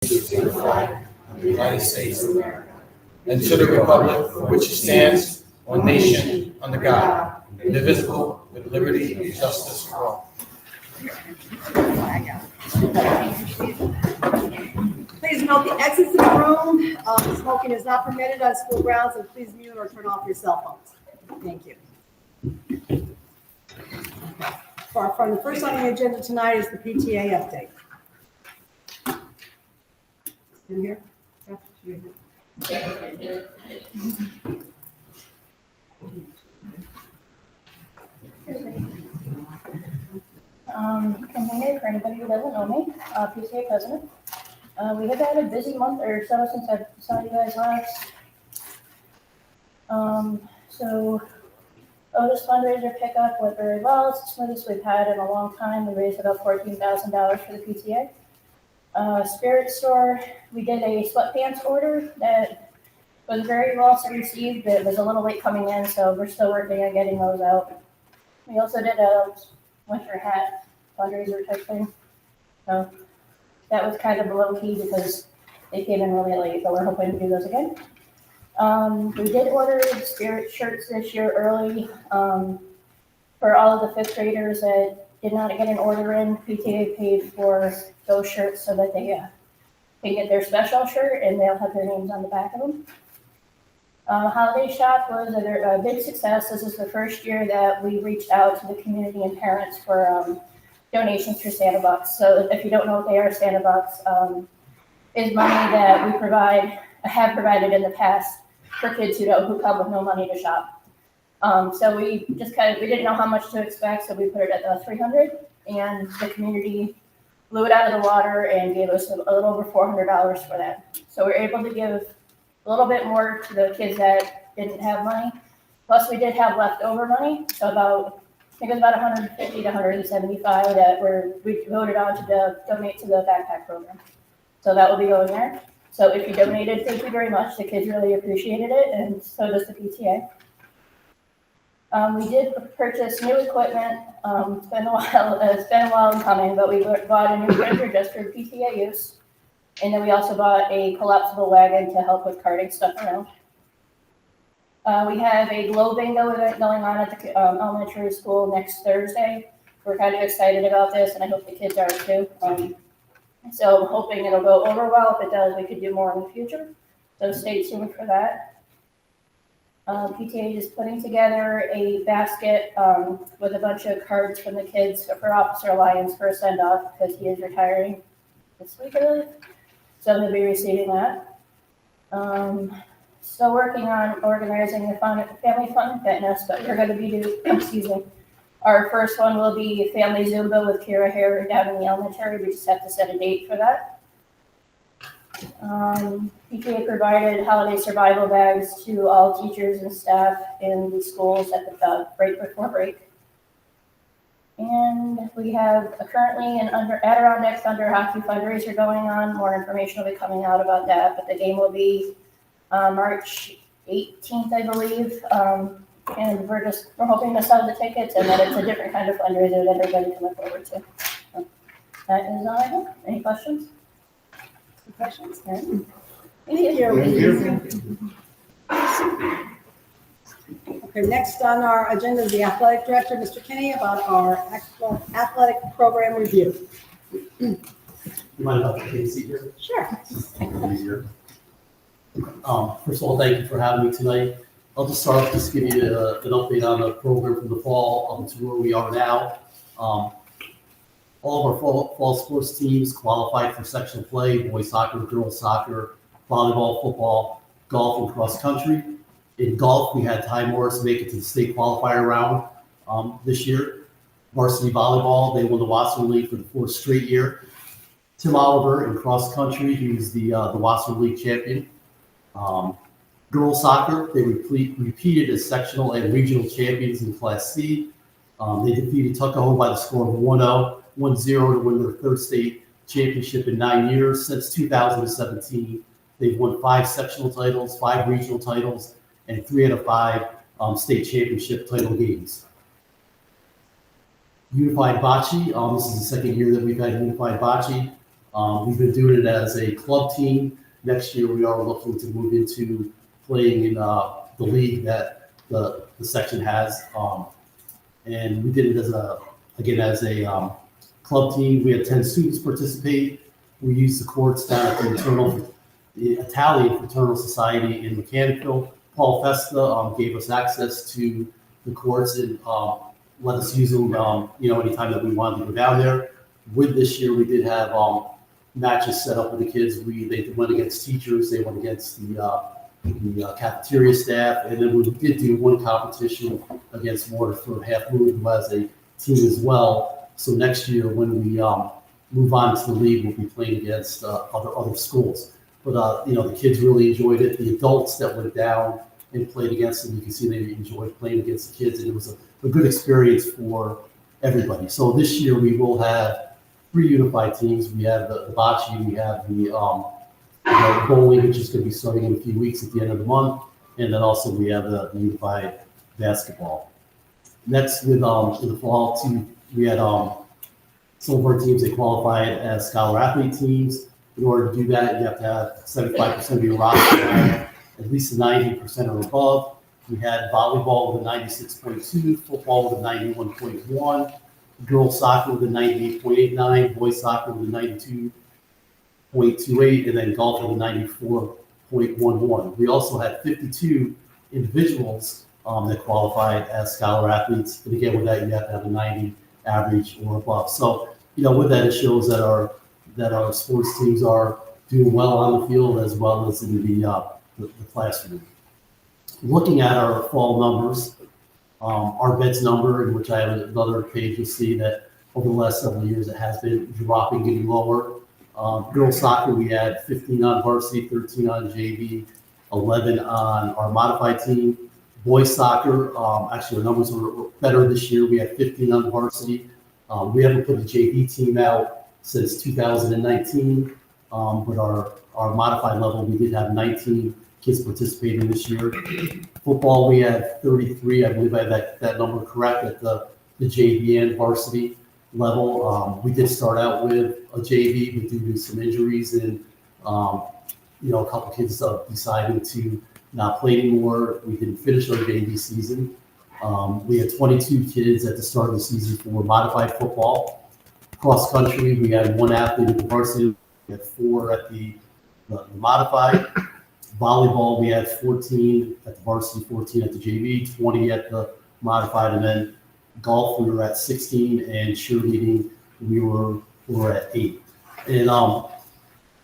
to the flag of the United States of America, and to the republic for which it stands, one nation, under God, indivisible, with liberty and justice for all. Please note the exits in the room. Smoking is not permitted on school grounds, and please mute or turn off your cell phones. Thank you. For the first on the agenda tonight is the PTA update. In here? I'm here for anybody who doesn't know me, PTA president. We have had a busy month or so since I saw you guys last. So Otis fundraiser pickup went very well. It's the smoothest we've had in a long time. We raised about $14,000 for the PTA. Spirit store, we did a sweatpants order that was very well received. It was a little late coming in, so we're still working on getting those out. We also did a winter hat fundraiser type thing. So that was kind of low key because they came in really late, but we're hoping to do those again. We did order Spirit shirts this year early for all of the fifth graders that did not get an order in. PTA paid for those shirts so that they can get their special shirt and they'll have their names on the back of them. Holiday shop was a big success. This is the first year that we reached out to the community and parents for donations for Santa Bucks. So if you don't know what they are, Santa Bucks is money that we have provided in the past for kids who come with no money to shop. So we didn't know how much to expect, so we put it at $300, and the community blew it out of the water and gave us a little over $400 for that. So we're able to give a little bit more to the kids that didn't have money. Plus, we did have leftover money, so I think it was about 150 to 175 that we voted on to donate to the backpack program. So that will be going there. So if you donated, thank you very much. The kids really appreciated it, and so does the PTA. We did purchase new equipment. It's been a while in coming, but we bought a new printer just for PTA use. And then we also bought a collapsible wagon to help with carting stuff around. We have a glow bingo event going on at the elementary school next Thursday. We're kind of excited about this, and I hope the kids are too. So I'm hoping it'll go over well. If it does, we could do more in the future. So stay tuned for that. PTA is putting together a basket with a bunch of cards from the kids for Officer Lyons for a send-off because he is retiring this week, I believe. So they'll be receiving that. Still working on organizing the family fun and fitness, but we're going to be our first one will be Family Zumba with Kira Hare down in the elementary. We just have to set a date for that. PTA provided holiday survival bags to all teachers and staff in the schools at the break before break. And we have currently an Adirondack Thunder hockey fundraiser going on. More information will be coming out about that, but the game will be March 18th, I believe. And we're hoping to sell the tickets, and that it's a different kind of fundraiser that everybody can look forward to. So that is all I have. Any questions? Questions? Thank you. Okay, next on our agenda is the athletic director, Mr. Kinney, about our athletic program review. You mind if I take a seat here? Sure. Easier. First of all, thank you for having me tonight. I'll just start off just give you an update on the program from the fall to where we are now. All of our fall sports teams qualified for sectional play: boys soccer, girls soccer, volleyball, football, golf, and cross country. In golf, we had Ty Morris make it to the state qualifier round this year. Varsity volleyball, they won the Wasser League for the fourth straight year. Tim Oliver in cross country, he was the Wasser League champion. Girls soccer, they repeated as sectional and regional champions in Class C. They defeated Tuckahoe by the score of 1-0 to win their third state championship in 9 years. Since 2017, they've won 5 sectional titles, 5 regional titles, and 3 out of 5 state championship title games. Unified Bocce, this is the second year that we've had Unified Bocce. We've been doing it as a club team. Next year, we are looking to move into playing in the league that the section has. And we did it as a club team. We had 10 students participate. We used the courts down at the Italian Fraternal Society in Mechanicsville. Paul Festa gave us access to the courts and let us use them, anytime that we wanted to go down there. With this year, we did have matches set up with the kids. They went against teachers, they went against the cafeteria staff, and then we did do one competition against Waterford Half Moon, who has a team as well. So next year, when we move on to the league, we'll be playing against other schools. But the kids really enjoyed it. The adults that went down and played against them, you can see they enjoyed playing against the kids, and it was a good experience for everybody. So this year we will have 3 unified teams. We have the bocce, we have the bowling, which is going to be starting in a few weeks at the end of the month, and then also we have the unified basketball. Next, with in the fall too, we had some of our teams that qualified as scholar athlete teams. In order to do that, you have to have 75% of your roster at least 90% or above. We had volleyball with a 96.2, football with a 91.1, girls soccer with a 98.89, boys soccer with a 92.28, and then golf with a 94.11. We also had 52 individuals that qualified as scholar athletes. And again, with that, you have to have a 90 average or above. So, with that, it shows that our sports teams are doing well on the field as well as in the classroom. Looking at our fall numbers, our beds number, in which I have another page, you'll see that over the last several years it has been dropping, getting lower. Girls soccer, we had 15 on varsity, 13 on JV, 11 on our modified team. Boys soccer, actually our numbers were better this year. We had 15 on varsity. We haven't put the JV team out since 2019, but our modified level, we did have 19 kids participating this year. Football, we had 33. I believe I have that number correct at the JV and varsity level. We did start out with a JV, but due to some injuries and a couple kids deciding to not play anymore, we didn't finish our JV season. We had 22 kids at the start of the season for modified football. Cross country, we had 1 athlete at the varsity, we had 4 at the modified. Volleyball, we had 14 at the varsity, 14 at the JV, 20 at the modified, and then golf, we were at 16, and cheerleading, we were at 8. And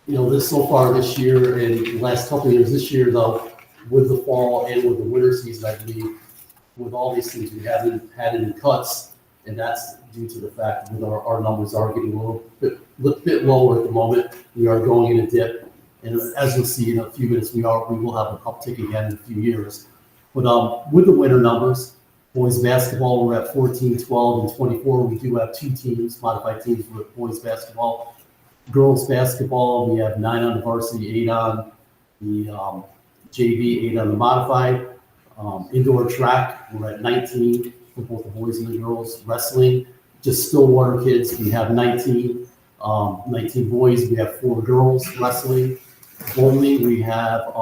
this so far this year and the last couple of years, this year though, with the fall and with the winter season, I believe, with all these things, we haven't had any cuts, and that's due to the fact that our numbers are getting a little bit lower at the moment. We are going in a dip, and as you'll see in a few minutes, we will have an uptick again in a few years. But with the winter numbers, boys basketball, we're at 14, 12, and 24. We do have 2 teams, modified teams with boys basketball. Girls basketball, we have 9 on the varsity, 8 on the JV, 8 on the modified. Indoor track, we're at 19 for both the boys and the girls. Wrestling, just Stillwater kids, we have 19 boys, we have 4 girls wrestling. Bowling, we have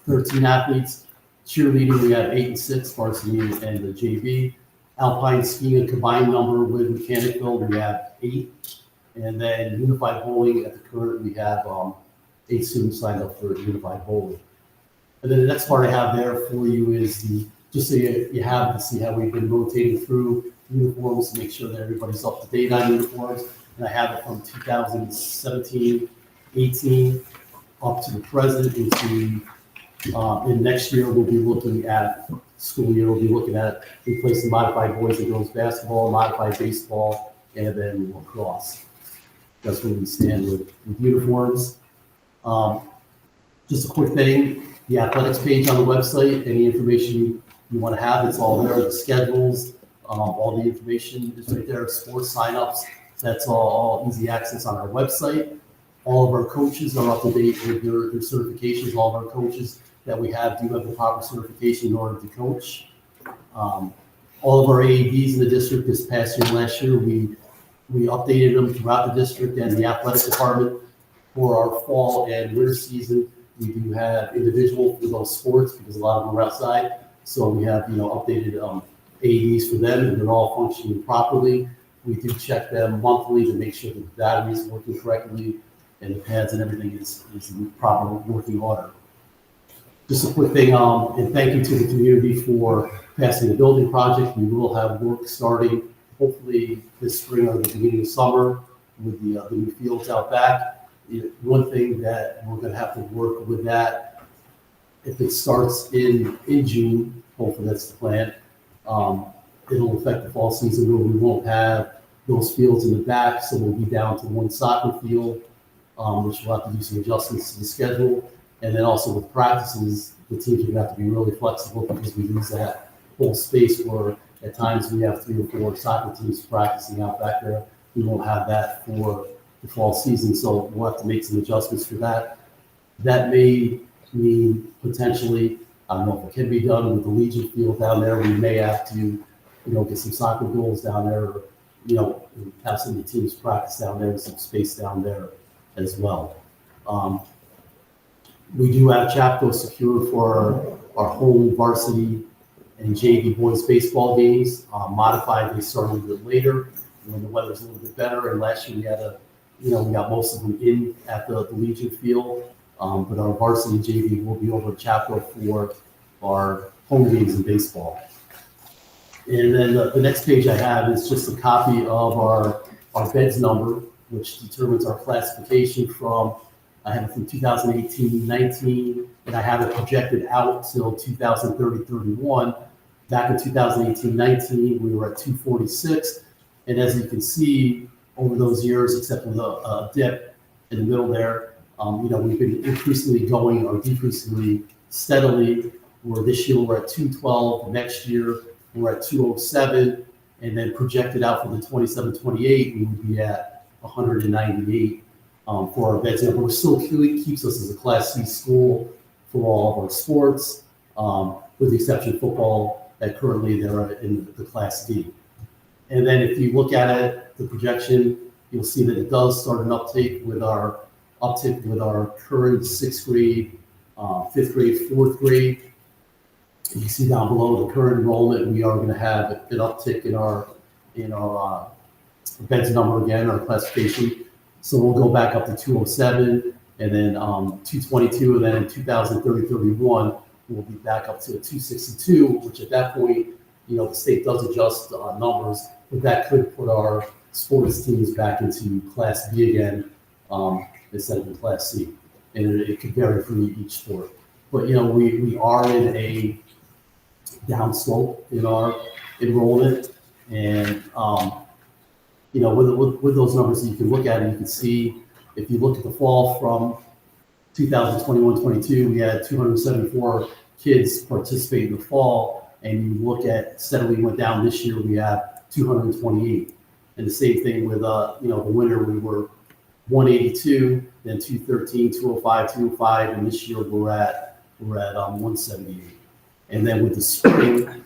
13 athletes. Cheerleading, we have 8 and 6, varsity and the JV. Alpine skiing, a combined number with Mechanicsville, we have 8. And then unified bowling, at the current, we have 8 students signed up for unified bowling. And then the next part I have there for you is just so you have to see how we've been rotating through uniforms to make sure that everybody's up to date on uniforms. And I have it from 2017, 18 up to the present into and next year we'll be looking at school year. We'll be looking at replacing modified boys and girls basketball, modified baseball, and then lacrosse. That's where we stand with uniforms. Just a quick thing. The athletics page on the website, any information you want to have, it's all there. The schedules, all the information is right there. Sports signups, that's all easy access on our website. All of our coaches are up to date with their certifications. All of our coaches that we have do have the proper certification in order to coach. All of our AEDs in the district this past year, last year, we We updated them throughout the district and the athletic department for our fall and winter season. We do have individual for those sports because a lot of them are outside. So we have, updated AEDs for them, and they're all functioning properly. We do check them monthly to make sure that the battery is working correctly and the pads and everything is in proper working order. Just a quick thing, and thank you to the community for passing the building project. We will have work starting hopefully this spring or the beginning of summer with the new fields out back. One thing that we're going to have to work with that, if it starts in June, hopefully that's the plan, it'll affect the fall season where we won't have those fields in the back, so we'll be down to one soccer field, which we'll have to do some adjustments to the schedule. And then also with practices, the teams are going to have to be really flexible because we lose that whole space where at times we have 3 or 4 soccer teams practicing out back there. We won't have that for the fall season, so we'll have to make some adjustments for that. That may mean potentially, I don't know if it can be done with the Legion field down there. We may have to, get some soccer goals down there, or, have some of the teams practice down there with some space down there as well. We do have Chapco secured for our home varsity and JV boys baseball games. Modified, they started a little bit later when the weather's a little bit better. And last year we had we got most of them in at the Legion field. But our varsity JV will be over at Chapco for our home games in baseball. And then the next page I have is just a copy of our beds number, which determines our classification from, I have it from 2018-19, and I have it projected out till 2030-31. Back in 2018-19, we were at 246. And as you can see, over those years, except with a dip in the middle there, we've been increasingly going or decreasingly steadily. Where this year we're at 212, next year we're at 207, and then projected out for the 27-28, we would be at 198 for our beds. And it still keeps us as a Class C school for all of our sports, with the exception of football, that currently they're in the Class D. And then if you look at it, the projection, you'll see that it does start an uptick with our current 6th grade, 5th grade, 4th grade. You can see down below the current enrollment, we are going to have an uptick in our beds number again, our classification. So we'll go back up to 207, and then 222, and then in 2030-31, we'll be back up to 262, which at that point, the state does adjust numbers, but that could put our sports teams back into Class B again, instead of in Class C. And it could vary for each sport. But, we are in a downslope in our enrollment. And, with those numbers, you can look at it, you can see, if you look at the fall from 2021-22, we had 274 kids participate in the fall. And you look at steadily went down this year, we have 228. And the same thing with, the winter, we were 182, then 213, 205, 205, and this year we're at 178. And then with the spring,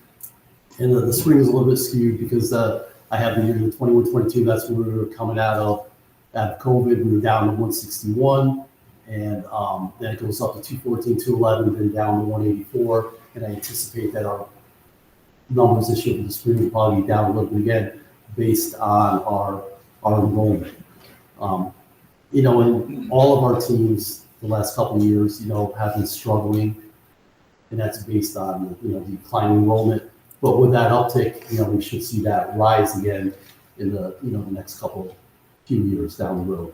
and the spring is a little bit skewed because I have the year 21-22. That's when we were coming out of COVID. We were down to 161, and then it goes up to 214, 211, then down to 184. And I anticipate that our numbers this year for the spring will probably be down a little bit again, based on our enrollment. And all of our teams the last couple of years, have been struggling, and that's based on, the declining enrollment. But with that uptick, we should see that rise again in the, the next few years down the road.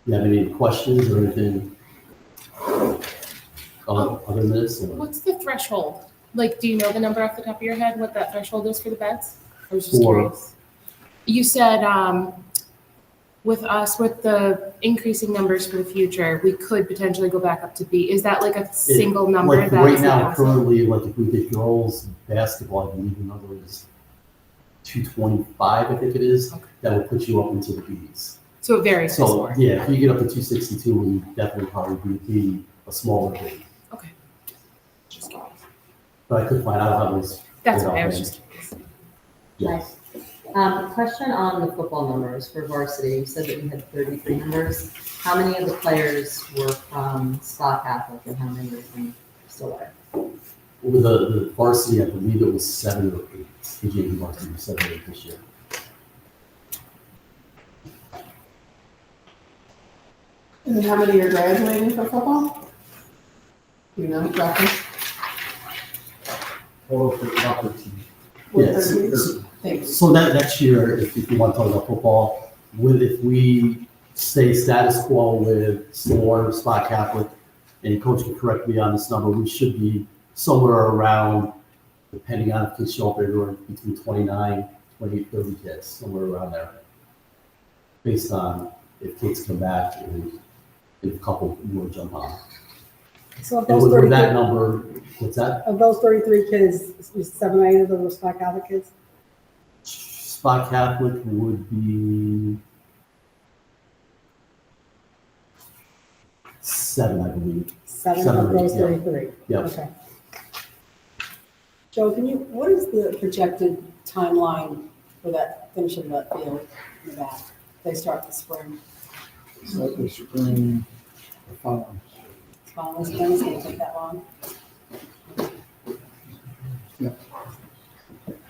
You have any questions or anything other than this? Or? What's the threshold? Do you know the number off the top of your head, what that threshold is for the beds? I was just curious. You said, with the increasing numbers for the future, we could potentially go back up to B. Is that a single number? Right now, currently, if we did girls basketball, I believe the number is 225, I think it is. Okay. That would put you up into the Bs. So it varies. So yeah, if you get up to 262, we definitely probably be a smaller B. Okay. Just curious. But I could find out how those. That's why I was just curious. Yes. A question on the football numbers for varsity. You said that you had 33 members. How many of the players were from Spa Catholic and how many were from Stillwater? With the varsity, I believe it was 7 or 8. The JV varsity was 7 or 8 this year. And then how many are graduating from football? Do you know, roughly? Total for top 13. Yes. Thanks. So that next year, if you want to talk about football, if we stay status quo with Stillwater, Spa Catholic, and coach can correct me on this number, we should be somewhere around, depending on if kids show up everywhere, between 29, 28, 30 kids, somewhere around there. Based on if kids come back and if a couple more jump on. So of And those with that 33, number, what's that? of those 33 kids, 7 or 8 of them were Spa Catholic kids? Spa Catholic would be 7, I believe. 7 7 of or 8, those yeah. 33? Yep. Okay. Joe, what is the projected timeline for that, finishing that field in the back? They start the spring. So the spring, the fall. Following spring, it's gonna take that long?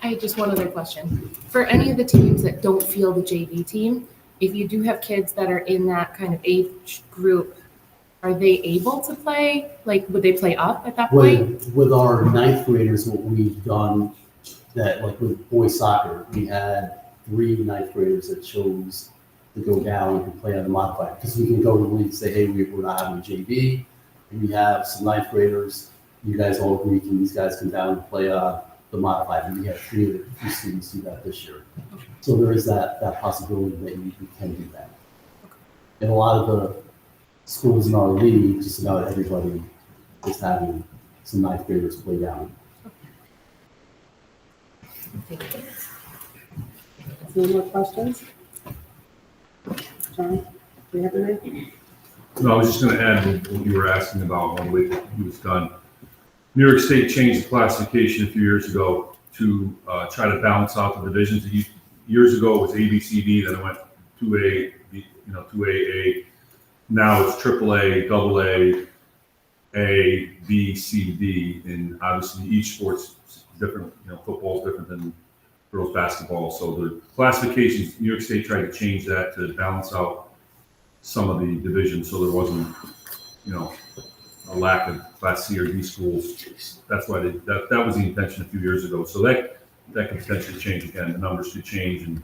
I had just one other question. For any of the teams that don't field the JV team, if you do have kids that are in that kind of age group, are they able to play? Like, would they play up at that point? With our 9th graders, what we've done, that like with boys soccer, we had 3 9th graders that chose to go down and play on the modified. Because we can go to the league and say, hey, we're not having a JV. We have some 9th graders. You guys all agree, can these guys come down and play on the modified? And we had 3 of the 2 students do that this year. So there is that possibility that we can do that. And a lot of the schools in our league, just about everybody is having some 9th graders play down. Any more questions? John, do you have anything? No, I was just gonna add what you were asking about when it was done. New York State changed the classification a few years ago to try to balance out the divisions. Years ago, it was A, B, C, D, then it went 2A, 2AA. Now it's AAA, AA, A, B, C, D, and obviously each sport's different. Football's different than girls basketball. So the classifications, New York State tried to change that to balance out some of the divisions, so there wasn't, a lack of Class C or D schools. That's why that was the intention a few years ago. So that could potentially change again. The numbers could change, and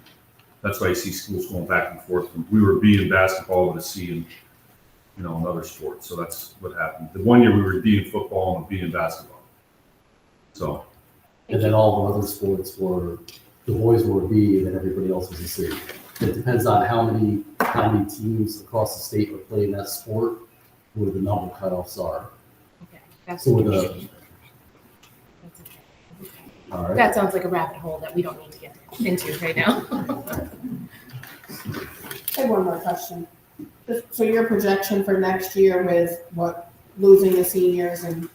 that's why you see schools going back and forth. We were B in basketball and a C in, another sport. So that's what happened. The one year we were D in football and a B in basketball. So. And then all the other sports were, the boys were B and then everybody else was a C. It depends on how many teams across the state are playing that sport, where the number cutoffs are. Okay, that's So interesting. That's okay. All right. That sounds like a rabbit hole that we don't need to get into right now. I have one more question. So your projection for next year with losing the seniors and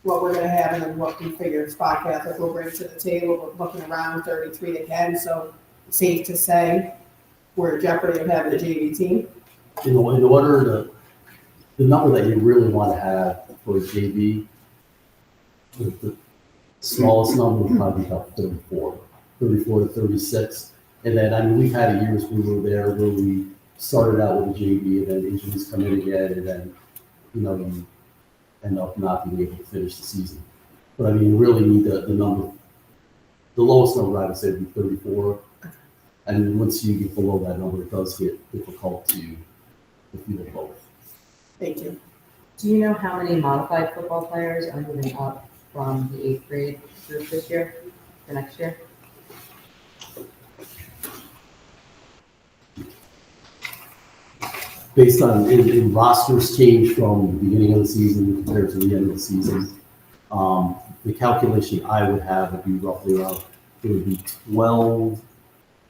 what we're gonna have and then what we figure Spa Catholic will bring to the table, we're looking around 33 again, so safe to say we're in jeopardy of having a JV team. In order the number that you really want to have for a JV, the smallest number would probably be about 34 to 36. And then, we've had years we were there where we started out with a JV and then injuries come in again and then, you end up not being able to finish the season. But you really need the number, the lowest number I would say would be 34. And once you get below that number, it does get difficult to field both. Thank you. Do you know how many modified football players are moving up from the 8th grade group this year, for next year? Based on in rosters change from the beginning of the season compared to the end of the season, the calculation I would have would be roughly around, it would be 12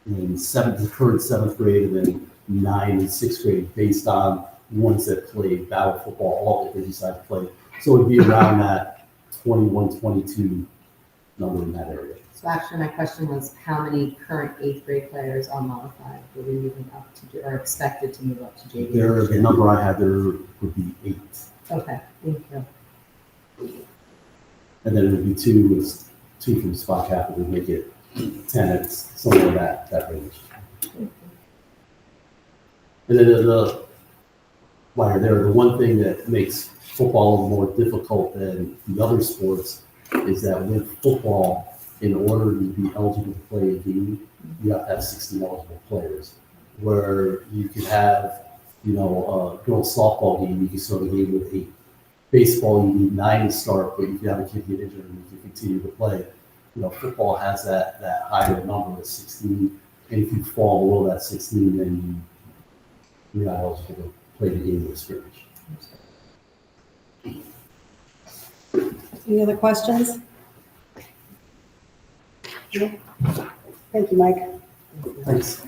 in the current 7th grade, and then 9 in 6th grade, based on ones that played battle football, all that they decide to play. So it would be around that 21, 22 number in that area. So actually, my question was, how many current 8th grade players are modified? Were we moving up to, or expected to move up to JV? The number I had there would be 8. Okay, thank you. And then it would be 2 from spot cap, would make it 10, it's somewhere in that range. And then while you're there, the one thing that makes football more difficult than the other sports is that with football, in order to be eligible to play a game, you have to have 16 eligible players. Where you could have, a girls softball game, you can start a game with 8. Baseball, you need 9 to start, but you can have a kid get injured and you can continue to play. Football has that higher number of 16, and if you fall below that 16, then you're not eligible to play the game of scrimmage. Any other questions? No? Thank you, Mike. Thanks.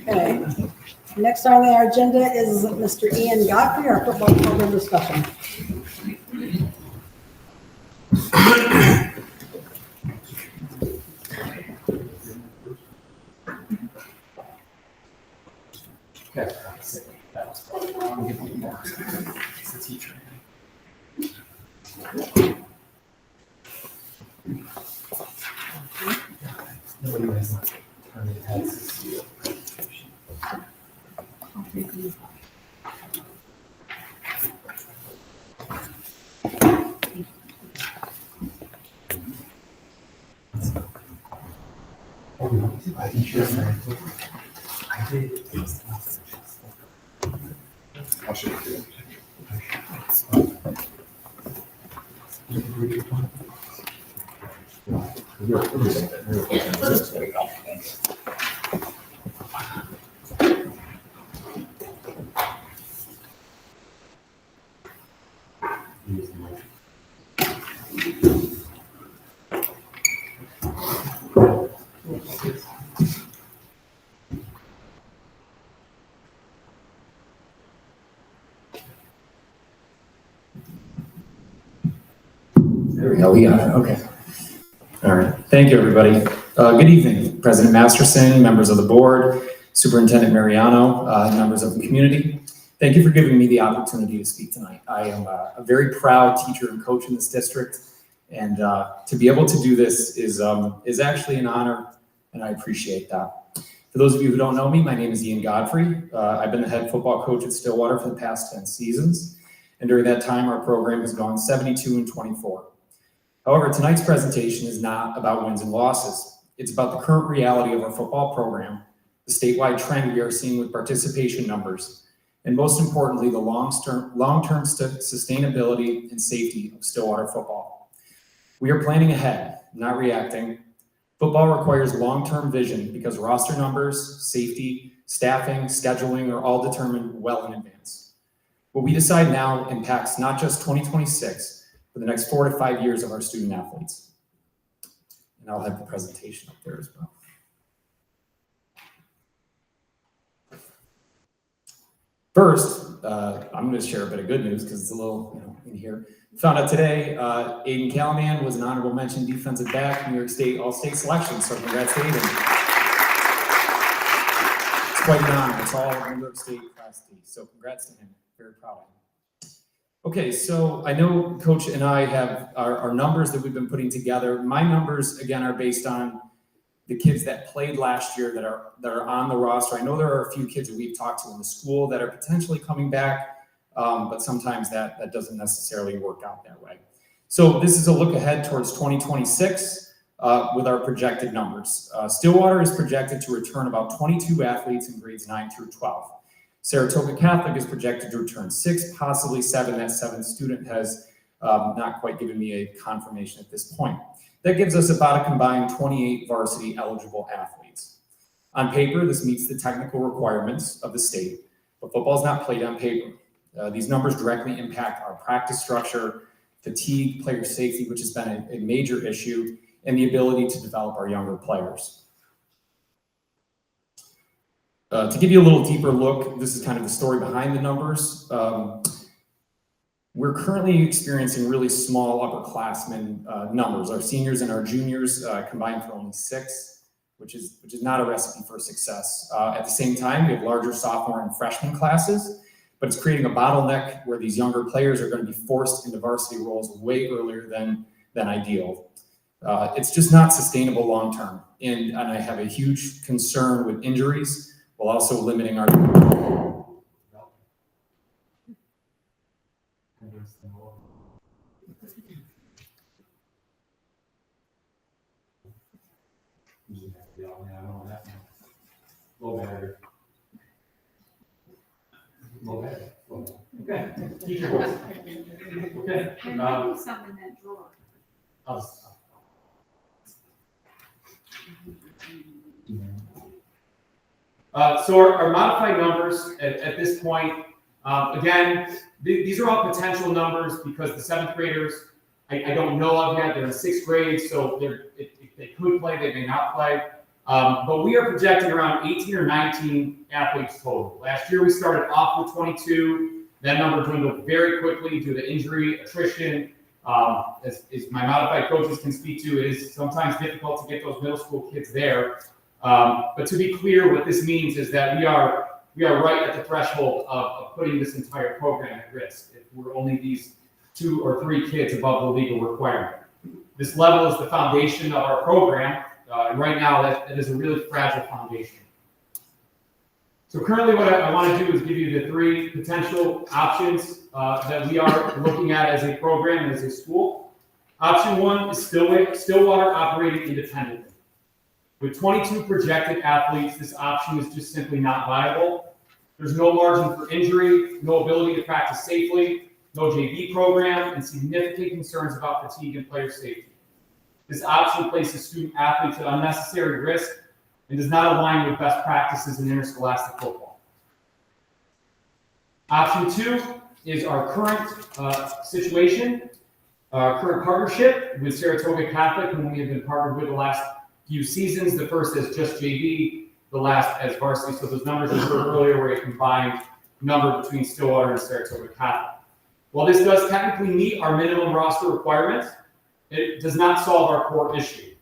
Okay. Next on our agenda is Mr. Ian Godfrey, our football program discussion. There we go, we got it, okay. All right, thank you, everybody. Good evening, President Masterson, members of the board, Superintendent Mariano, members of the community. Thank you for giving me the opportunity to speak tonight. I am a very proud teacher and coach in this district, and to be able to do this is actually an honor, and I appreciate that. For those of you who don't know me, my name is Ian Godfrey. I've been the head football coach at Stillwater for the past 10 seasons, and during that time, our program has gone 72-24. However, tonight's presentation is not about wins and losses. It's about the current reality of our football program, the statewide trend we are seeing with participation numbers, and most importantly, the long-term sustainability and safety of Stillwater football. We are planning ahead, not reacting. Football requires long-term vision because roster numbers, safety, staffing, scheduling are all determined well in advance. What we decide now impacts not just 2026, for the next 4 to 5 years of our student athletes. And I'll have the presentation up there as well. First, I'm going to share a bit of good news because it's a little in here. Found out today, Aiden Callahan was an honorable mention defensive back, New York State All-State selection, so congrats to Aiden. It's quite an honor. It's all New York State Class D, so congrats to him. Very proud of him. Okay, so I know Coach and I have our numbers that we've been putting together. My numbers, again, are based on the kids that played last year that are on the roster. I know there are a few kids that we've talked to in the school that are potentially coming back, but sometimes that doesn't necessarily work out that way. So this is a look ahead towards 2026 with our projected numbers. Stillwater is projected to return about 22 athletes in grades 9 through 12. Saratoga Catholic is projected to return 6, possibly 7. That 7th student has not quite given me a confirmation at this point. That gives us about a combined 28 varsity eligible athletes. On paper, this meets the technical requirements of the state, but football is not played on paper. These numbers directly impact our practice structure, fatigue, player safety, which has been a major issue, and the ability to develop our younger players. To give you a little deeper look, this is kind of the story behind the numbers. We're currently experiencing really small upperclassmen numbers. Our seniors and our juniors combined for only 6, which is not a recipe for success. At the same time, we have larger sophomore and freshman classes, but it's creating a bottleneck where these younger players are going to be forced into varsity roles way earlier than ideal. It's just not sustainable long term, and I have a huge concern with injuries while also limiting our. Low battery. Low battery. Okay. Keep your voice. Okay. There might be some in that drawer. So our modified numbers at this point, again, these are all potential numbers because the 7th graders, I don't know of yet. They're in 6th grade, so they could play, they may not play. But we are projecting around 18 or 19 athletes total. Last year we started off with 22. That number dwindled very quickly due to injury, attrition. As my modified coaches can speak to, it is sometimes difficult to get those middle school kids there. But to be clear, what this means is that we are right at the threshold of putting this entire program at risk if we're only these 2 or 3 kids above the legal requirement. This level is the foundation of our program, and right now that is a really fragile foundation. So currently what I want to do is give you the 3 potential options that we are looking at as a program and as a school. Option 1 is Stillwater operating independently. With 22 projected athletes, this option is just simply not viable. There's no margin for injury, no ability to practice safely, no JV program, and significant concerns about fatigue and player safety. This option places student athletes at unnecessary risk and does not align with best practices in interscholastic football. Option 2 is our current situation, our current partnership with Saratoga Catholic, whom we have been partnered with the last few seasons. The first as just JV, the last as varsity. So those numbers I heard earlier were a combined number between Stillwater and Saratoga Catholic. While this does technically meet our minimum roster requirements, it does not solve our core issue.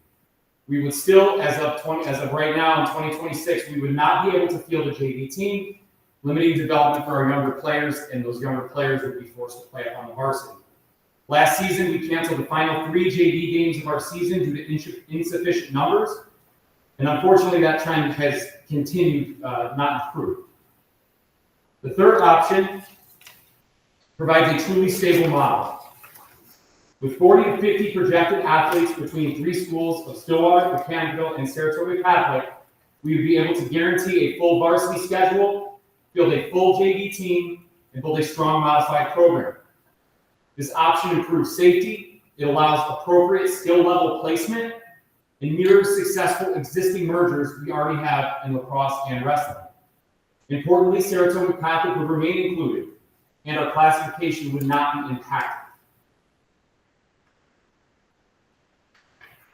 We would still, as of right now in 2026, we would not be able to field a JV team, limiting development for our younger players, and those younger players would be forced to play on the varsity. Last season, we canceled the final 3 JV games of our season due to insufficient numbers, and unfortunately that trend has continued, not improved. The third option provides a truly stable model. With 40 to 50 projected athletes between 3 schools of Stillwater, Mechanicsville, and Saratoga Catholic, we would be able to guarantee a full varsity schedule, build a full JV team, and build a strong modified program. This option improves safety, it allows appropriate skill level placement, and mirrors successful existing mergers we already have in lacrosse and wrestling. Importantly, Saratoga Catholic would remain included, and our classification would not be impacted.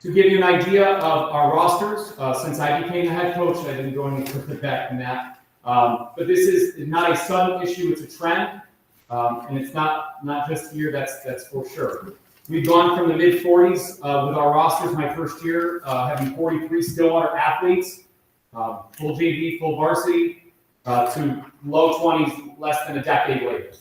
To give you an idea of our rosters, since I became the head coach, I didn't go any further back than that. But this is not a sudden issue, it's a trend. And it's not just here, that's for sure. We've gone from the mid-40s with our rosters my first year, having 43 Stillwater athletes, full JV, full varsity, to low 20s less than a decade later.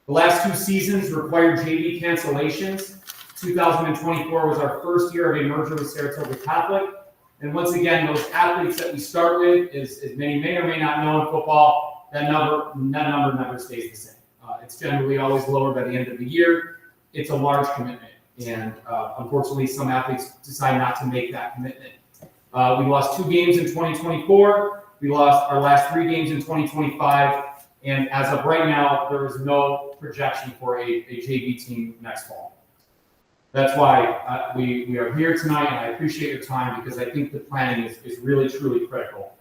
The last 2 seasons required JV cancellations. 2024 was our first year of a merger with Saratoga Catholic. And once again, those athletes that we start with, as many may or may not know in football, that number never stays the same. It's generally always lower by the end of the year. It's a large commitment. And unfortunately, some athletes decide not to make that commitment. We lost 2 games in 2024. We lost our last 3 games in 2025. And as of right now, there is no projection for a JV team next fall. That's why we are here tonight, and I appreciate your time because I think the planning is really, truly critical.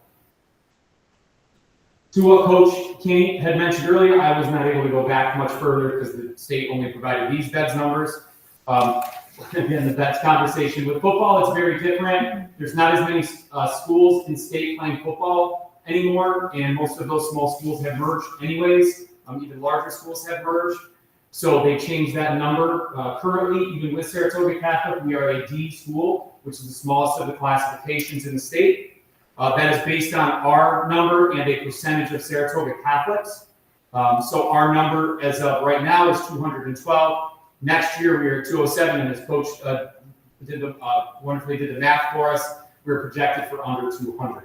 To what Coach King had mentioned earlier, I was not able to go back much further because the state only provided these BEDS numbers. Again, the BEDS conversation. With football, it's very different. There's not as many schools in state playing football anymore, and most of those small schools have merged anyways. Even larger schools have merged. So they changed that number. Currently, even with Saratoga Catholic, we are a D school, which is the smallest of the classifications in the state. That is based on our number and a percentage of Saratoga Catholics. So our number as of right now is 212. Next year, we are at 207, and as Coach wonderfully did the math for us, we're projected for under 200.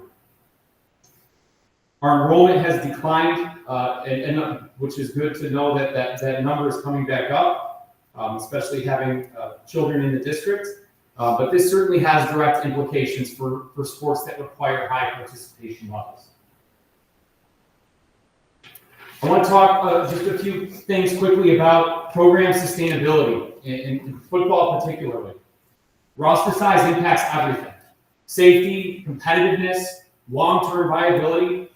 Our enrollment has declined, which is good to know that number is coming back up, especially having children in the district. But this certainly has direct implications for sports that require high participation levels. I want to talk just a few things quickly about program sustainability, in football particularly. Roster size impacts everything. Safety, competitiveness, long-term viability.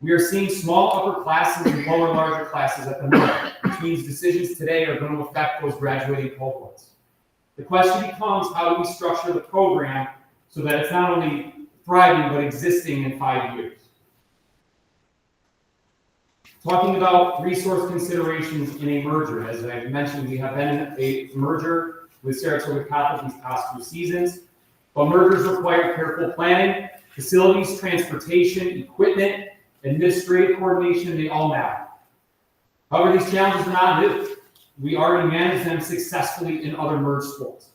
We are seeing small upper classes and lower larger classes at the moment, which means decisions today are going to affect those graduating cohorts. The question becomes, how do we structure the program so that it's not only thriving, but existing in 5 years? Talking about resource considerations in a merger, as I mentioned, we have been in a merger with Saratoga Catholic these past 2 seasons, but mergers require careful planning, facilities, transportation, equipment, administrative coordination, they all matter. However, these challenges are not new. We already manage them successfully in other merged sports.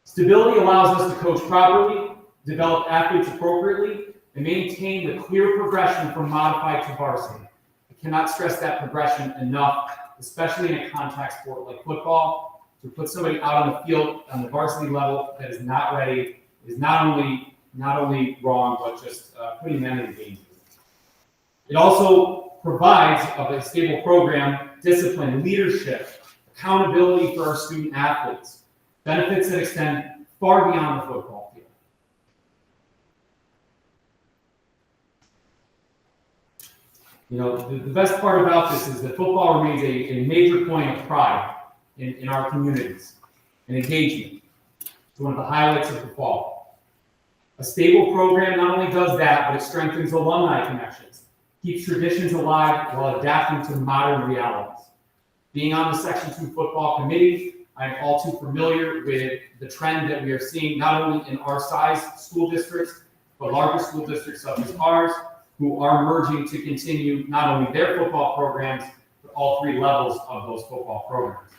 Stability allows us to coach properly, develop athletes appropriately, and maintain the clear progression from modified to varsity. I cannot stress that progression enough, especially in a contact sport like football. To put somebody out on the field on the varsity level that is not ready is not only wrong, but just putting them in danger. It also provides a stable program, discipline, leadership, accountability for our student athletes, benefits that extend far beyond the football field. You know, the best part about this is that football remains a major point of pride in our communities and engagement. It's one of the highlights of the fall. A stable program not only does that, but it strengthens alumni connections, keeps traditions alive while adapting to modern realities. Being on the Section 2 football committee, I'm all too familiar with the trend that we are seeing not only in our size school districts, but larger school districts such as ours, who are merging to continue not only their football programs, but all 3 levels of those football programs.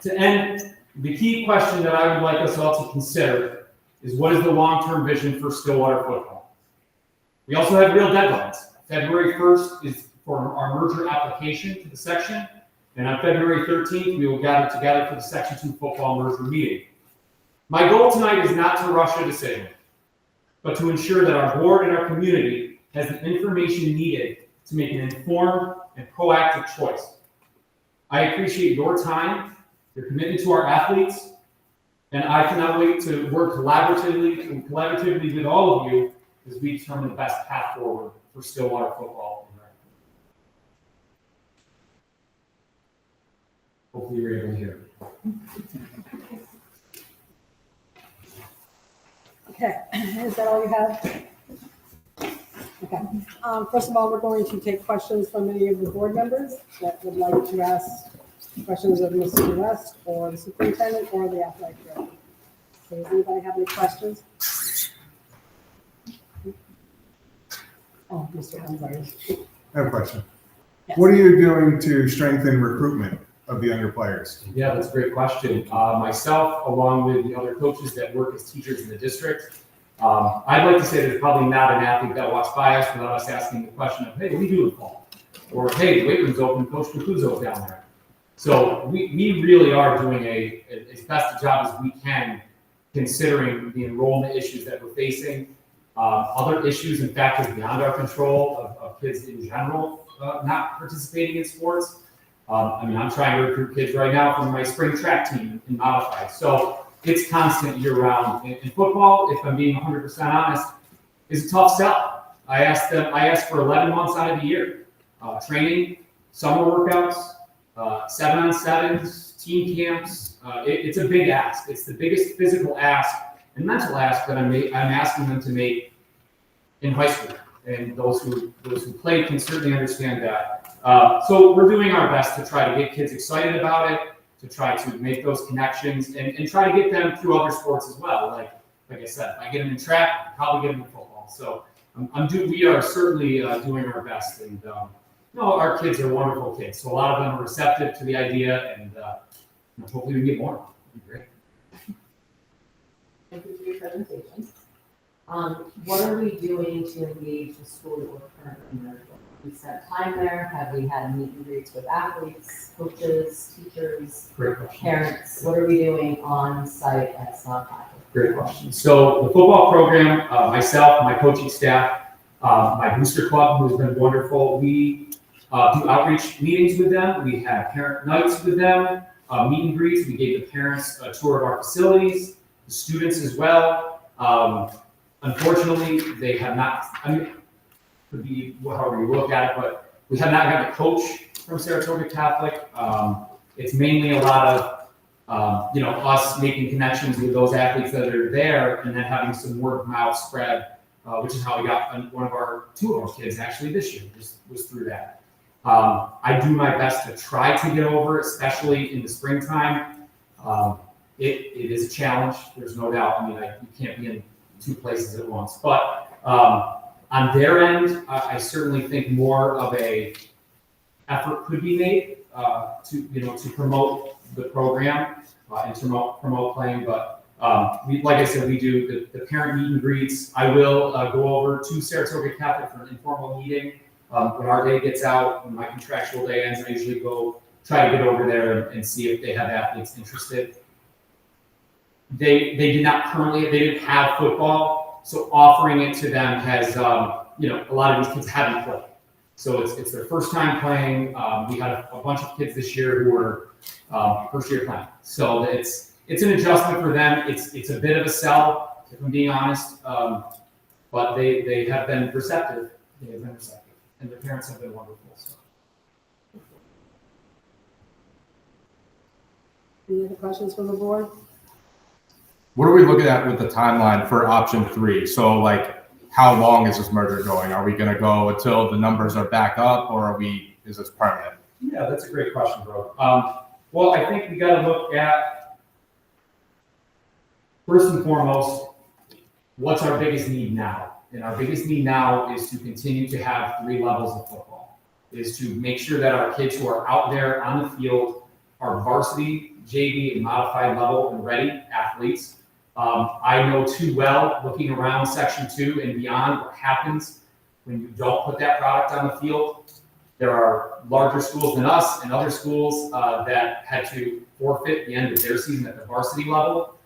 To end, the key question that I would like us all to consider is, what is the long-term vision for Stillwater football? We also have real deadlines. February 1st is for our merger application to the section, and on February 13th, we will gather together for the Section 2 football merger meeting. My goal tonight is not to rush a decision, but to ensure that our board and our community has the information needed to make an informed and proactive choice. I appreciate your time, your commitment to our athletes, and I cannot wait to work collaboratively with all of you as we determine the best path forward for Stillwater football. Hopefully you're able to hear. Okay, is that all you have? Okay. First of all, we're going to take questions from any of the board members that would like to ask questions of Mr. West or the superintendent or the athletic director. So does anybody have any questions? Oh, Mr. Humphrey. I have a question. Yes. What are you doing to strengthen recruitment of the younger players? Yeah, that's a great question. Myself, along with the other coaches that work as teachers in the district, I'd like to say there's probably not an athlete that walks by us without us asking the question of, hey, what do you do in the fall? Or, hey, the weight room's open, Coach Capuzzo's down there. So we really are doing as best a job as we can, considering the enrollment issues that we're facing, other issues and factors beyond our control of kids in general not participating in sports. I'm trying to recruit kids right now from my spring track team in modified. So it's constant year round. In football, if I'm being 100% honest, is a tough sell. I asked for 11 months out of the year. Training, summer workouts, 7-on-7s, team camps. It's a big ask. It's the biggest physical ask and mental ask that I'm asking them to make in high school. And those who played can certainly understand that. So we're doing our best to try to get kids excited about it, to try to make those connections and try to get them through other sports as well. Like I said, if I get them in track, I'll probably get them in football. So we are certainly doing our best. And our kids are wonderful kids. So a lot of them are receptive to the idea, and hopefully we get more. It'd be great. Thank you for your presentation. What are we doing to engage the school that we're currently in? We spent time there. Have we had meet and greets with athletes, coaches, teachers, Great question. parents? What are we doing on site at Stock Catholic? Great question. So the football program, myself, my coaching staff, my booster club, who's been wonderful. We do outreach meetings with them. We had parent nights with them, meet and greets. We gave the parents a tour of our facilities, the students as well. Unfortunately, they have not, could be however you look at it, but we have not gotten a coach from Saratoga Catholic. It's mainly a lot of, us making connections with those athletes that are there and then having some word of mouth spread, which is how we got two of our kids actually this year, was through that. I do my best to try to get over, especially in the springtime. It is a challenge, there's no doubt. You can't be in two places at once, but on their end, I certainly think more of a effort could be made to promote the program and to promote playing. But like I said, we do the parent meet and greets. I will go over to Saratoga Catholic for an informal meeting when our day gets out. When my contractual day ends, I usually try to get over there and see if they have athletes interested. They didn't have football, so offering it to them has, a lot of these kids haven't played. So it's their first time playing. We had a bunch of kids this year who were first year playing. So it's an adjustment for them. It's a bit of a sell, if I'm being honest, but they have been receptive. And their parents have been wonderful. So. Any other questions from the board? What are we looking at with the timeline for option 3? So how long is this merger going? Are we going to go until the numbers are back up, or is this permanent? Yeah, that's a great question, bro. Well, I think we got to look at, first and foremost, what's our biggest need now? And our biggest need now is to continue to have 3 levels of football, is to make sure that our kids who are out there on the field are varsity, JV, and modified level and ready athletes. I know too well, looking around Section 2 and beyond, what happens when you don't put that product on the field. There are larger schools than us and other schools that had to forfeit the end of their season at the varsity level,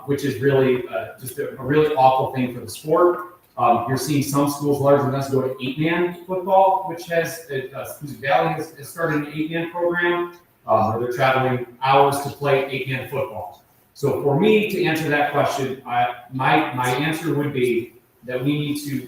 which is really just a really awful thing for the sport. You're seeing some schools larger than us go to 8-man football, which has, Hoosick Valley has started an 8-man program where they're traveling hours to play 8-man football. So for me to answer that question, my answer would be that we need to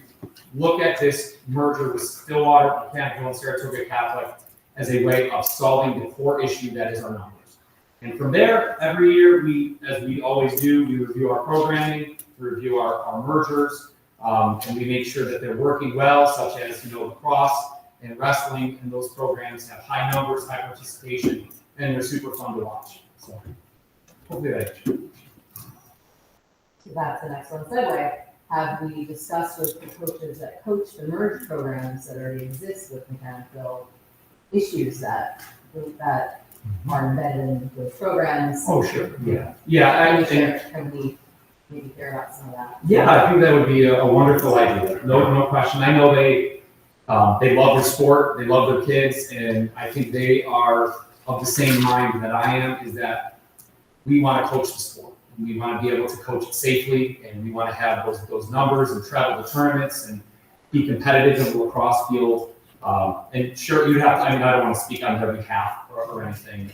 look at this merger with Stillwater, Mechanical, and Saratoga Catholic as a way of solving the core issue that is our numbers. And from there, every year, as we always do, we review our programming, we review our mergers, and we make sure that they're working well, such as lacrosse and wrestling, and those programs have high numbers, high participation, and they're super fun to watch. So hopefully that. So that's an excellent segue. Have we discussed with the coaches that coach the merge programs that already exist with Mechanical issues that are embedded in those programs? Oh, sure. Yeah. Can we maybe hear about some of that? Yeah, I think that would be a wonderful idea. No question. I know they love their sport, they love their kids, and I think they are of the same mind that I am, is that we want to coach the sport. We want to be able to coach it safely, and we want to have those numbers and travel to tournaments and be competitive in the lacrosse field. And sure, you'd have to, I don't want to speak on their behalf or anything,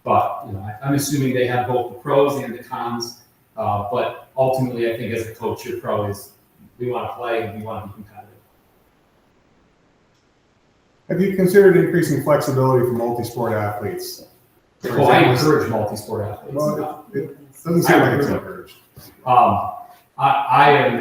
but I'm assuming they have both the pros and the cons. But ultimately, I think as a coach, your pro is we want to play and we want to be competitive. Have you considered increasing flexibility for multi-sport athletes? I encourage multi-sport athletes. Well, it doesn't seem like it's encouraged. I am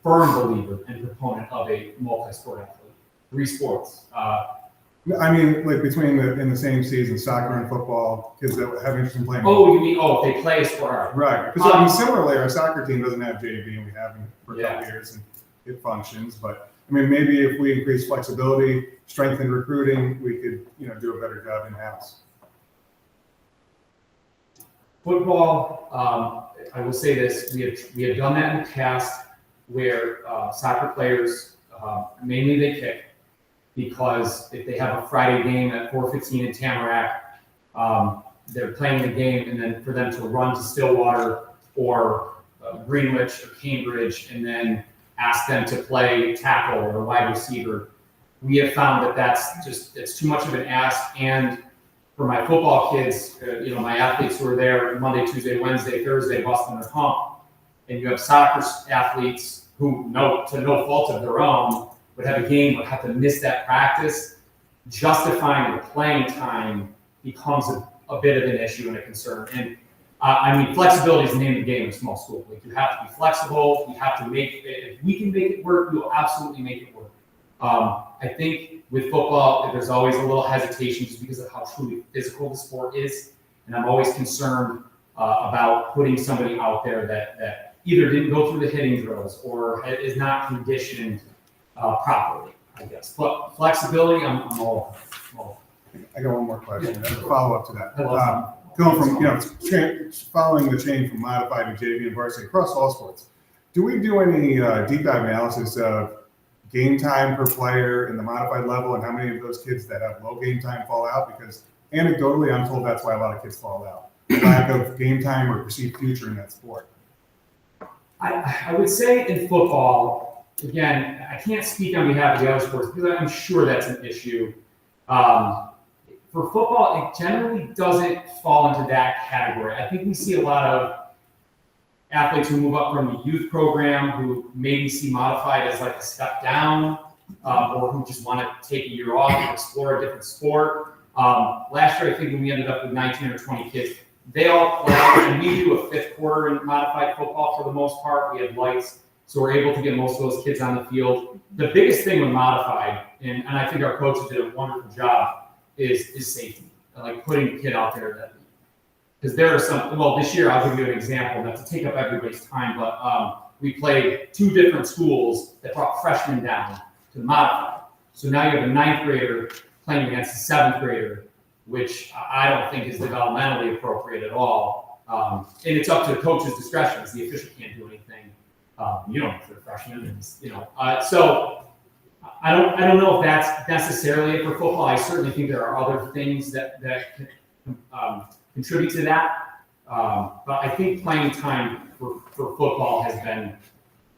firm believer and proponent of a multi-sport athlete. 3 sports. I mean, like in the same season, soccer and football, kids that have interest in playing. Oh, you mean, if they play a sport? Right. Because I mean, similarly, our soccer team doesn't have JV, and we haven't for a couple years, and it functions. But I mean, maybe if we increase flexibility, strengthen recruiting, we could, do a better job in house. Football, I will say this: we have done that in the past, where soccer players, mainly they kick, because if they have a Friday game at 4:15 in Tamarack, they're playing the game, and then for them to run to Stillwater or Greenwich or Cambridge, and then ask them to play tackle or wide receiver, we have found that it's too much of an ask. And for my football kids, my athletes who are there Monday, Tuesday, Wednesday, Thursday, busting their hump, and you have soccer athletes who, to no fault of their own, would have a game, would have to miss that practice, justifying the playing time becomes a bit of an issue and a concern. And flexibility is the name of the game in a small school. Like, you have to be flexible. You have to if we can make it work, we will absolutely make it work. I think with football, there's always a little hesitation just because of how truly physical the sport is. And I'm always concerned about putting somebody out there that either didn't go through the hitting drills or is not conditioned properly, I guess. But flexibility, I'm all. I got one more question, as a follow-up to that. Going from, following the chain from modified to JV and varsity across all sports, do we do any deep dive analysis of game time per player in the modified level and how many of those kids that have low game time fall out? Because anecdotally, I'm told that's why a lot of kids fall out. Lack of game time or perceived future in that sport. I would say in football, again, I can't speak on behalf of the other sports because I'm sure that's an issue. For football, it generally doesn't fall into that category. I think we see a lot of athletes who move up from the youth program who maybe see modified as like a step down, or who just want to take a year off and explore a different sport. Last year, I think when we ended up with 19 or 20 kids, they all play, and we do a 5th quarter in modified football for the most part. We have lights, so we're able to get most of those kids on the field. The biggest thing with modified, and I think our coaches did a wonderful job, is safety. Like putting the kid out there because there are some, this year I'll give you an example, not to take up everybody's time, but we played 2 different schools that brought freshmen down to the modified. So now you have a 9th grader playing against a 7th grader, which I don't think is developmentally appropriate at all. And it's up to the coach's discretion, because the official can't do anything. You don't for the freshman, so I don't know if that's necessarily it for football. I certainly think there are other things that can contribute to that. But I think playing time for football has been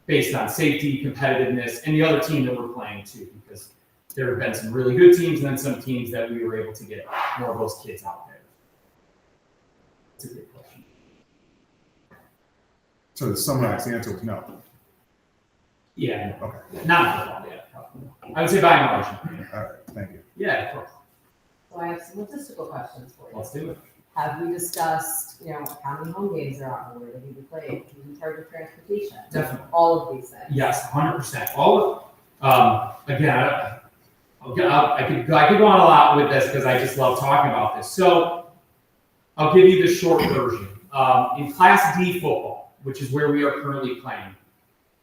based on safety, competitiveness, and the other team that we're playing too, because there have been some really good teams and then some teams that we were able to get more of those kids out there. That's a good question. So the summarized answer was no. Yeah. Okay. Not football, yeah. I would say by and large. All right. Thank you. Yeah, of course. So I have some logistical questions for you. Let's do it. Have we discussed, how many home games are on, where they need to play, who's in charge of transportation? Definitely. All of these things. Yes, 100%. All of, again, I could go on a lot with this because I just love talking about this. So I'll give you the short version. In Class D football, which is where we are currently playing,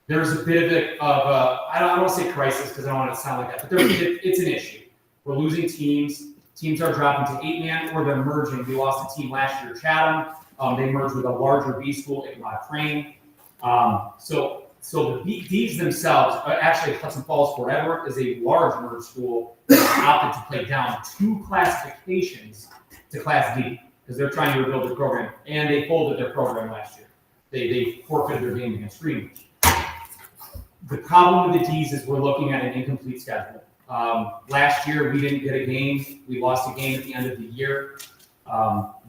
there's a bit of I don't want to say crisis because I don't want it to sound like that, but it's an issue. We're losing teams. Teams are dropping to 8-man or they're merging. We lost a team last year, Chatham. They merged with a larger B school, Crane. So the Ds themselves, actually Hudson Falls Fort Edward is a large merged school that opted to play down 2 classifications to Class D because they're trying to rebuild their program, and they folded their program last year. They forfeited their game against Greenwich. The problem with the Ds is we're looking at an incomplete schedule. Last year, we didn't get a game. We lost a game at the end of the year.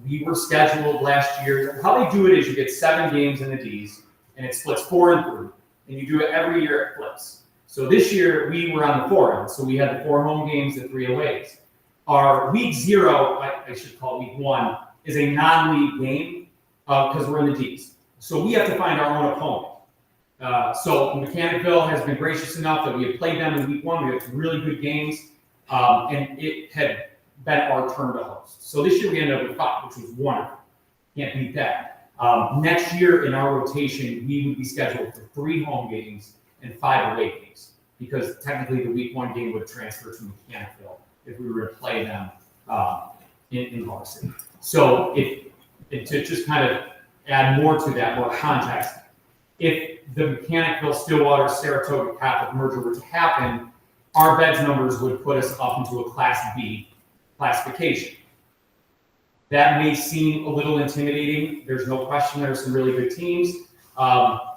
We were scheduled last year. How they do it is you get 7 games in the Ds, and it splits 4 and 3. And you do it every year, it flips. So this year, we were on the 4 end. So we had the 4 home games and 3 aways. Our week 0, I should call it week 1, is a non-league game because we're in the Ds. So we have to find our own opponent. So Mechanicville has been gracious enough that we have played them in week 1. We had really good games, and it had been our turn to host. So this year we ended up with 5, which was wonderful. Can't beat that. Next year in our rotation, we would be scheduled for 3 home games and 5 away games, because technically the week 1 game would transfer to Mechanicville if we were to play them in varsity. So to just kind of add more to that, more context, if the Mechanicville, Stillwater, Saratoga Catholic merger were to happen, our beds numbers would put us up into a Class B classification. That may seem a little intimidating. There's no question there are some really good teams. But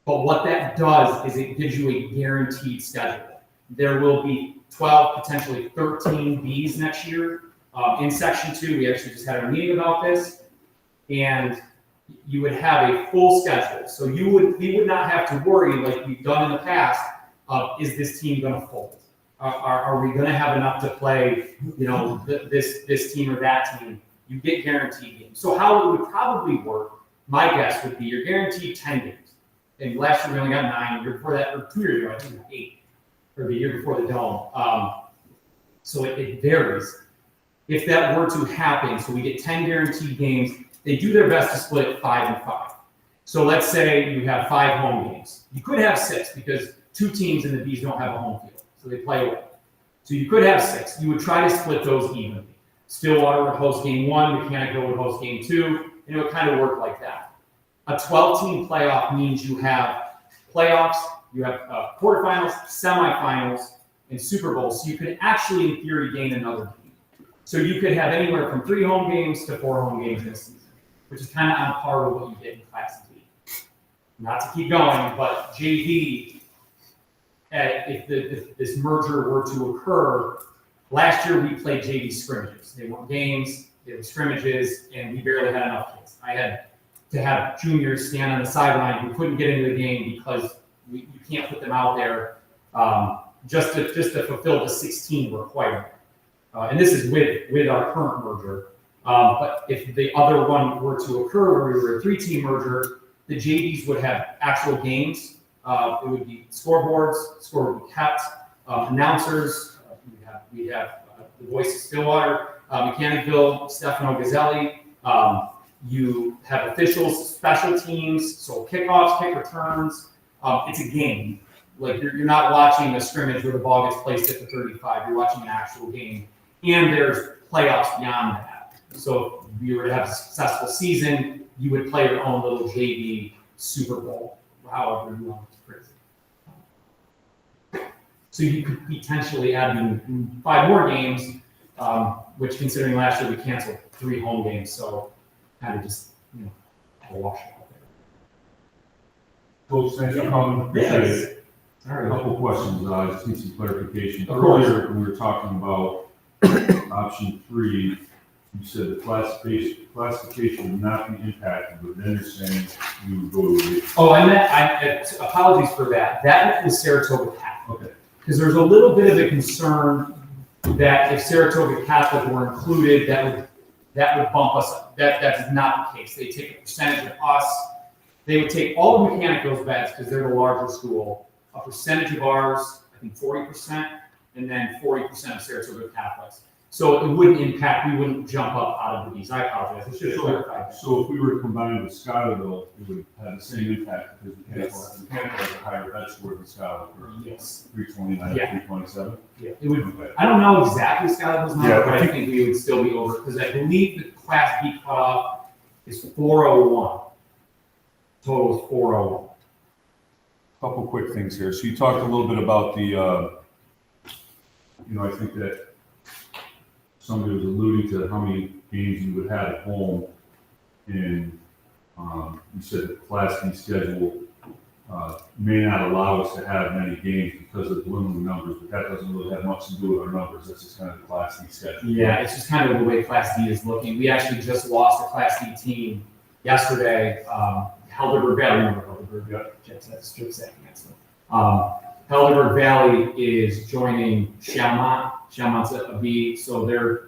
what that does is it gives you a guaranteed schedule. There will be 12, potentially 13 Bs next year. In Section 2, we actually just had a meeting about this, and you would have a full schedule. So we would not have to worry, like we've done in the past, of is this team going to fold? Are we going to have enough to play, this team or that team? You get guaranteed games. So how it would probably work, my guess would be you're guaranteed 10 games. And last year we only got 9. The year before that, or 2 years ago, I think it was 8, or the year before the Dome. So it varies. If that were to happen, so we get 10 guaranteed games, they do their best to split it 5 and 5. So let's say you have 5 home games. You could have 6 because 2 teams in the Bs don't have a home field, so they play away. So you could have 6. You would try to split those evenly. Stillwater would host game 1, Mechanicville would host game 2, and it would kind of work like that. A 12-team playoff means you have playoffs, you have quarterfinals, semifinals, and Super Bowls. So you could actually, in theory, gain another game. So you could have anywhere from 3 home games to 4 home games in a season, which is kind of on par with what you get in Class D. Not to keep going, but JV, if this merger were to occur, last year we played JV scrimmages. They weren't games, they were scrimmages, and we barely had enough kids. I had to have juniors stand on the sideline who couldn't get into the game because you can't put them out there just to fulfill the 16 requirement. And this is with our current merger. But if the other one were to occur, where we were a 3-team merger, the JVs would have actual games. It would be scoreboards, score would be kept, announcers. We have the voice of Stillwater, Mechanicville, Stefano Gazzelli. You have officials, special teams, so kickoffs, kick returns. It's a game. Like you're not watching a scrimmage where the ball gets placed at the 35. You're watching an actual game. And there's playoffs beyond that. So if you were to have a successful season, you would play your own little JV Super Bowl, however you want to phrase it. So you could potentially add 5 more games, which considering last year we canceled 3 home games, so kind of just, a wash out there. Folks, thanks for coming. Yes. All right, a couple questions. I just need some clarification. Of course. Earlier, when we were talking about option 3, you said the classification would not be impacted, but then you're saying you would go to the. Oh, apologies for that. That was Saratoga Catholic. Okay. Because there's a little bit of a concern that if Saratoga Catholic were included, that would bump us up. That's not the case. They take a percentage of us. They would take all of Mechanicville's beds because they're the larger school, a percentage of ours, I think 40%, and then 40% of Saratoga Catholics. So it wouldn't impact, we wouldn't jump up out of the Bs. I apologize, I should have clarified that. So if we were to combine with Schuylerville, it would have the same impact because Mechanical has a higher bed score than Schuylerville. Yes. 329, Yeah. 327. Yeah, it would. Okay. I don't know exactly Schuylerville's number, Yeah, but I think we would still be over, because I believe the Class B cutoff is 401. Total is 401. Couple quick things here. So you talked a little bit about the, I think that somebody was alluding to how many games you would have at home, and you said the Class D schedule may not allow us to have many games because of the limited numbers, but that doesn't really have much to do with our numbers. That's just kind of the Class D schedule. Yeah, it's just kind of the way Class D is looking. We actually just lost a Class D team yesterday. Helderberg Valley, remember Helderberg? Yep. Jets had a strip sack against them. Helderberg Valley is joining Chalmont. Chalmont's a B, so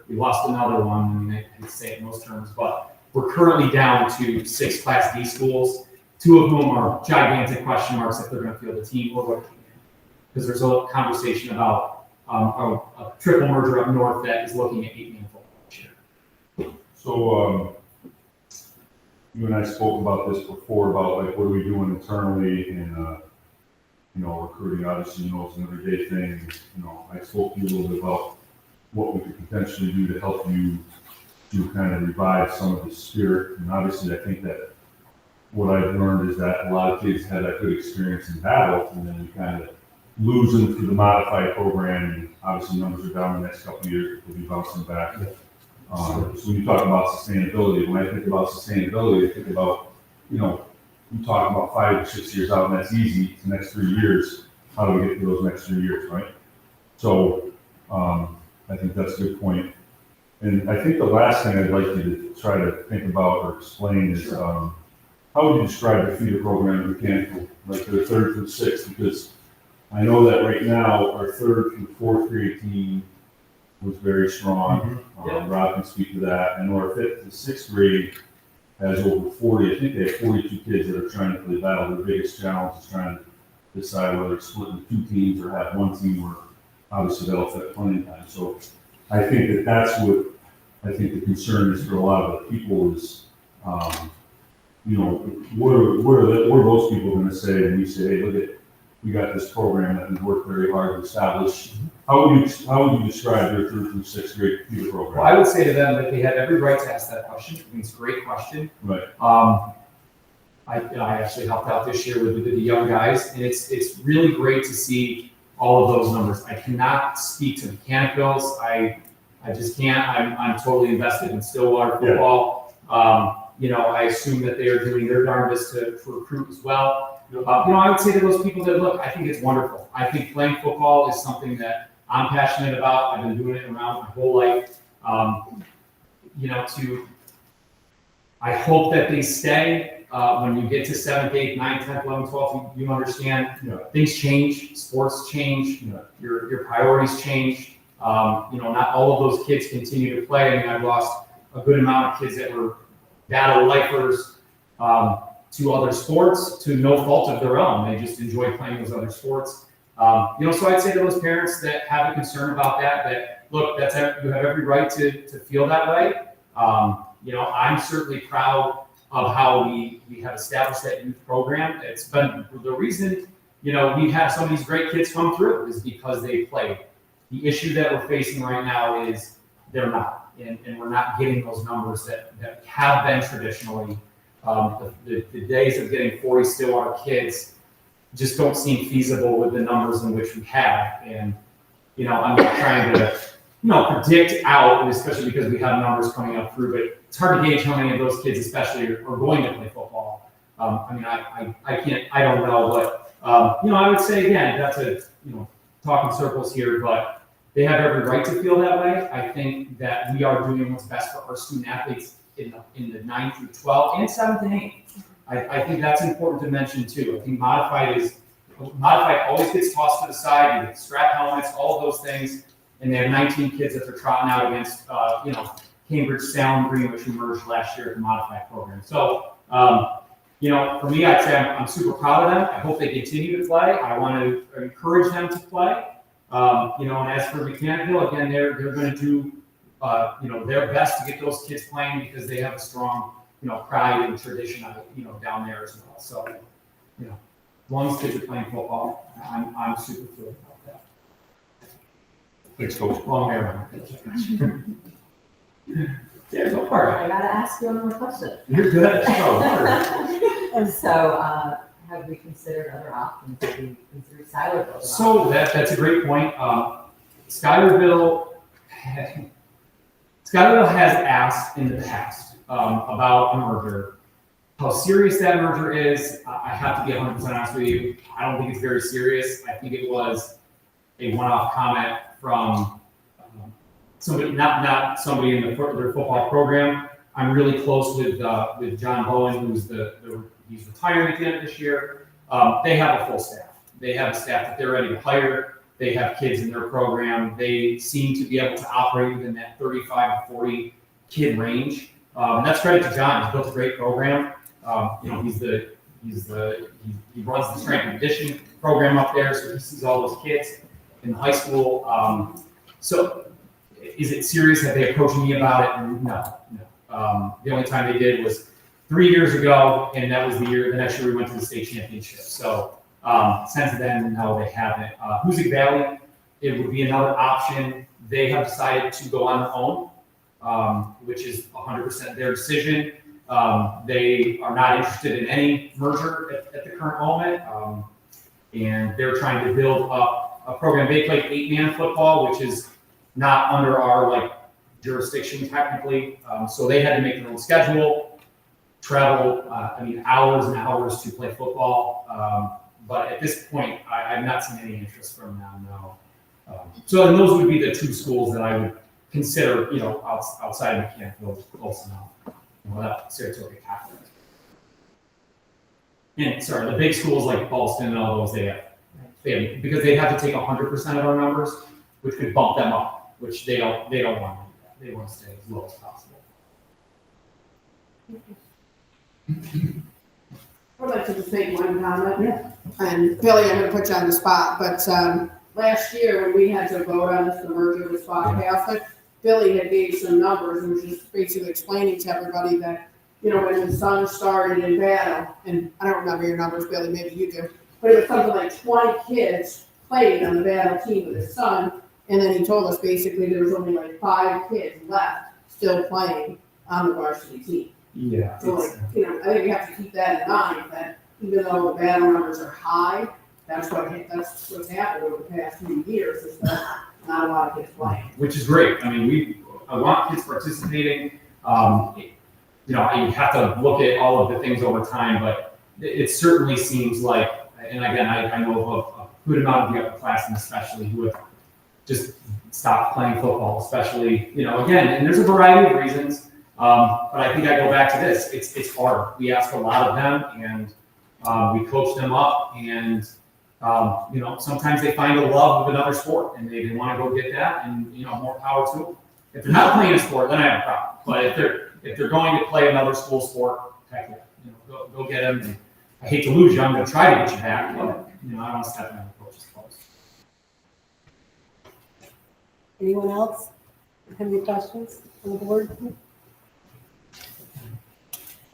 we lost another one. I mean, I hate to say it in those terms, but we're currently down to 6 Class D schools. two of whom are gigantic question marks if they're going to field the team or what. Because there's a conversation about a triple merger up north that is looking at 8-man football this year. So, you and I spoke about this before, about like, what are we doing internally and, recruiting, obviously, it's an everyday thing. I spoke to you a little bit about what we could potentially do to help you to kind of revive some of the spirit. And obviously, I think that what I've learned is that a lot of kids had a good experience in battle, and then you kind of lose them through the modified program. And obviously, numbers are down the next couple of years, we'll be bouncing back. So when you talk about sustainability, when I think about sustainability, I think about, you talk about 5 or 6 years out, and that's easy. The next 3 years, how do we get through those next 3 years, right? So I think that's a good point. And I think the last thing I'd like you to try to think about or explain is how would you describe the feeder program in mechanical, like the 3rd through 6th? Because I know that right now our 3rd through 4th grade team was very strong. Rob can speak to that. I know our 5th to 6th grade has over 40. I think they have 42 kids that are trying to play battle. Their biggest challenge is trying to decide whether to split into 2 teams or have 1 team, where obviously that'll affect playing time. So I think that that's what I think the concern is for a lot of the people is, what are those people going to say when we say, hey, look at, we got this program that we've worked very hard to establish. How would you describe your 3rd through 6th grade feeder program? Well, I would say to them that they have every right to ask that question. I think it's a great question. Right. I actually helped out this year with the young guys, and it's really great to see all of those numbers. I cannot speak to mechanic bills. I just can't. I'm totally invested in Stillwater football. I assume that they are doing their darndest to recruit as well. I would say to those people that look, I think it's wonderful. I think playing football is something that I'm passionate about. I've been doing it around my whole life. I hope that they stay. When you get to 7th, 8th, 9th, 10th, 11th, 12th, you understand things change, sports change, your priorities change. Not all of those kids continue to play. I mean, I've lost a good amount of kids that were battle lifers to other sports to no fault of their own. They just enjoy playing those other sports. So I'd say to those parents that have a concern about that look, you have every right to feel that way. I'm certainly proud of how we have established that youth program. It's been the reason, we have some of these great kids come through is because they played. The issue that we're facing right now is they're not, and we're not getting those numbers that have been traditionally. The days of getting 40 Stillwater kids just don't seem feasible with the numbers in which we have. And, I'm not trying to, predict out, and especially because we have numbers coming up through, but it's hard to gauge how many of those kids especially are going to play football. I don't know, but, I would say, again, that's talking circles here, but they have every right to feel that way. I think that we are doing what's best for our student athletes in the 9 through 12 and 7 to 8. I think that's important to mention too. I think modified always gets tossed to the side. You get strap helmets, all of those things, and they have 19 kids that they're trotting out against, Cambridge, Salem, Greenwich, who merged last year at the modified program. So, for me, I'd say I'm super proud of them. I hope they continue to play. I want to encourage them to play. And as for mechanical, again, they're going to do, their best to get those kids playing because they have a strong, pride and tradition of it, down there as well. So, as long as kids are playing football, I'm super thrilled about that. Thanks, Coach. Long hair. Yeah, go for it. I gotta ask you another question. You're good. So, have we considered other options? Have we considered Schuylerville? So that's a great point. Schuylerville has asked in the past about a merger. How serious that merger is, I have to be 100% honest with you. I don't think it's very serious. I think it was a one-off comment from somebody, not somebody in their football program. I'm really close with John Bowen, who's he's retiring at the end of this year. They have a full staff. They have a staff that they're ready to hire. They have kids in their program. They seem to be able to operate within that 35 to 40 kid range. And that's credit to John. He's built a great program. He's the he runs the strength and conditioning program up there, so he sees all those kids in high school. So is it serious? Have they approached me about it? No. The only time they did was 3 years ago, and that was the next year we went to the state championship. So since then, no, they haven't. Hoosick Valley, it would be another option. They have decided to go on their own, which is 100% their decision. They are not interested in any merger at the current moment, and they're trying to build up a program. They play 8-man football, which is not under our jurisdiction technically. So they had to make their own schedule, travel, hours and hours to play football. But at this point, I've not seen any interest from them, no. So those would be the two schools that I would consider, outside of Mechanicsville, close enough. Without Saratoga Catholic. And sorry, the big schools like Ballston and all those, they have, because they have to take 100% of our numbers, which could bump them up, which they don't want to do that. They want to stay as low as possible. I'd like to just make one comment. Yeah. And Billy, I'm gonna put you on the spot, but last year when we had to vote on the merger with Spa Catholic, Billy had gave some numbers and was just basically explaining to everybody that, when his son started in battle, and I don't remember your numbers, Billy, maybe you do, but it was something like 20 kids played on the battle team with his son, and then he told us basically there was only like 5 kids left still playing on the varsity team. Yeah. So I think we have to keep that in mind, that even though the battle numbers are high, that's what's happened over the past few years, is that not a lot of kids playing. Which is great. I want kids participating. You have to look at all of the things over time, but it certainly seems like, and again, I know of a good amount of the upperclassmen especially who have just stopped playing football, especially, again, and there's a variety of reasons, but I think I go back to this. It's hard. We ask a lot of them, and we coach them up, and sometimes they find a love of another sport and they want to go get that, and more power to them. If they're not playing a sport, then I have a problem. But if they're going to play another school sport, heck yeah, go get them. And I hate to lose you. I'm going to try to get you back, but I don't step in the coach's clothes. Anyone else have any questions on the board?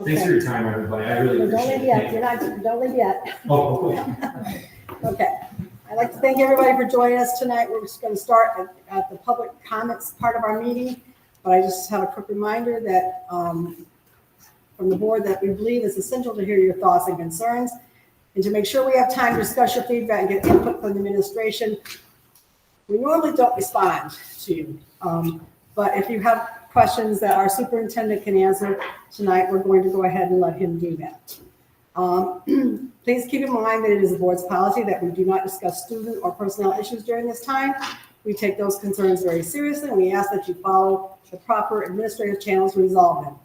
Thanks for your time, everybody. I really Don't appreciate leave yet. it. Don't leave yet. Oh, cool. Okay. I'd like to thank everybody for joining us tonight. We're just going to start at the public comments part of our meeting, but I just have a quick reminder that from the board that we believe it's essential to hear your thoughts and concerns, and to make sure we have time to discuss your feedback and get input from the administration. We normally don't respond to you, but if you have questions that our superintendent can answer tonight, we're going to go ahead and let him do that. Please keep in mind that it is the board's policy that we do not discuss student or personnel issues during this time. We take those concerns very seriously, and we ask that you follow the proper administrative channels to resolve them.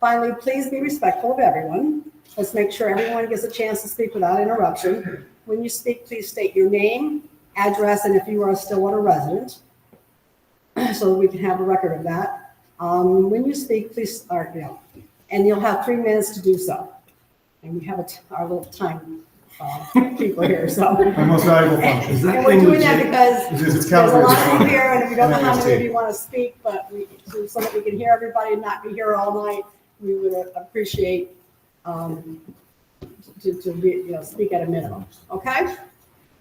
Finally, please be respectful of everyone. Let's make sure everyone gets a chance to speak without interruption. When you speak, please state your name, address, and if you are a Stillwater resident, so that we can have a record of that. When you speak, please start, and you'll have 3 minutes to do so. And we have our little time people here, so. My most valuable function. And we're doing that because It's there's a lot of Calvin's. you here, and if you don't know how many of you want to speak, but so that we can hear everybody and not be here all night, we would appreciate to be, speak at a minimum, okay?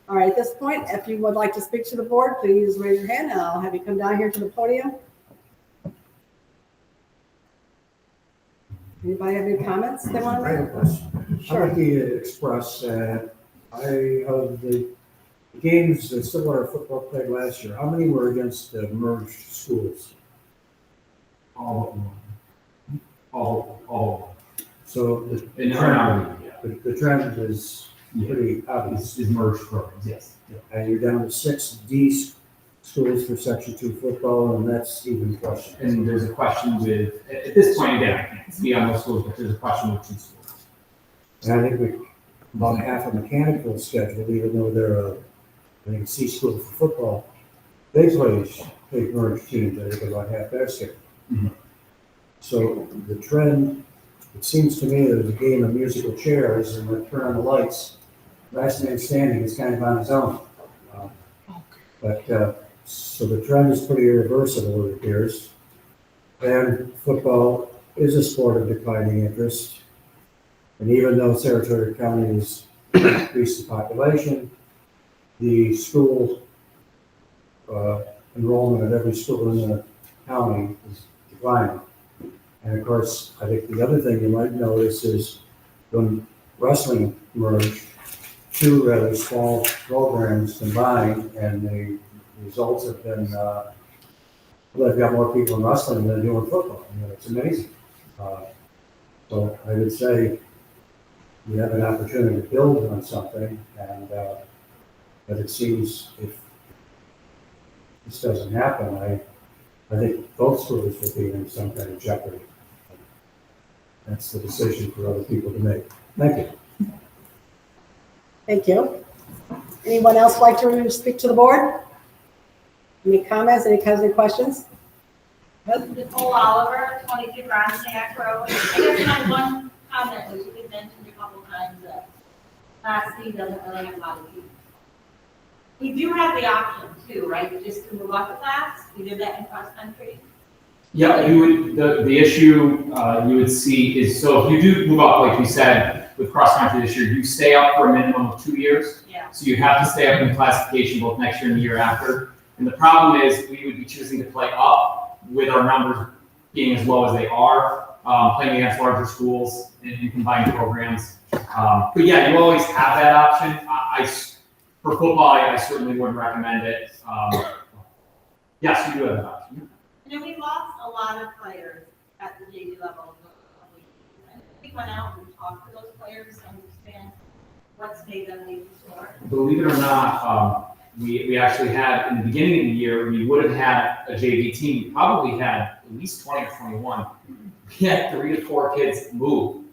All right, at this point, if you would like to speak to the board, please raise your hand, and I'll have you come down here to the podium. Anybody have any comments they want to I have a make? question. Sure. I'd like to express that of the games that Stillwater football played last year, how many were against the merged schools? All of them. So the trend is pretty obvious. Is merged programs, yes. And you're down to 6 D schools for Section 2 football, and that's even questioned. And there's a question with, at this point, again, I can't speak on those schools, but there's a question with 2 schools. And I think about half of Mechanicsville schedule, even though they're a C school for football, they play merged teams, I think about half their schedule. Mhm. So the trend it seems to me that it's a game of musical chairs, and when I turn on the lights, last man standing is kind of on his own. So the trend is pretty irreversible, it appears. And football is a sport of declining interest. And even though Saratoga County has increased the population, the school enrollment at every school in the county is declining. And of course, I think the other thing you might notice is when wrestling merged, two rather small programs combined, and the results have been, well, they've got more people in wrestling than they do in football. It's amazing. So I would say we have an opportunity to build on something, and but it seems if this doesn't happen, I think both schools will be in some kind of jeopardy. That's the decision for other people to make. Thank you. Thank you. Anyone else like to speak to the board? Any comments, any questions? Nicole Oliver, 22 Grandstack Road. I guess my one comment was you had mentioned a couple times that Class C doesn't really have a lot of people. You do have the option too, right? Just to move up a class. You did that in cross country. Yeah, you would, the issue you would see is, so if you do move up, like you said, with cross country this year, you stay up for a minimum of 2 years. Yeah. So you have to stay up in classification both next year and the year after. And the problem is we would be choosing to play up with our numbers being as low as they are, playing against larger schools in combined programs. But yeah, you always have that option. For football, I certainly wouldn't recommend it. Yes, you do have that option. And then we lost a lot of players at the JV level. We went out and talked to those players to understand what state them leaving for. Believe it or not, we actually had, in the beginning of the year, we would have had a JV team. We probably had at least 20 or 21. We had 3 to 4 kids move.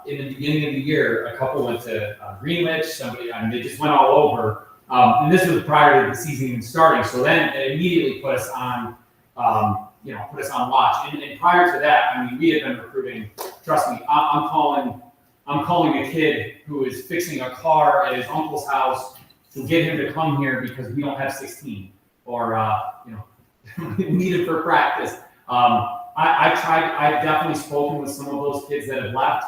In the beginning of the year, a couple went to Greenwich, they just went all over. And this was prior to the season even starting. So then it immediately put us on, put us on watch. And prior to that, I mean, we had been recruiting. Trust me, I'm calling a kid who is fixing a car at his uncle's house to get him to come here because we don't have 16, or we need him for practice. I've definitely spoken with some of those kids that have left.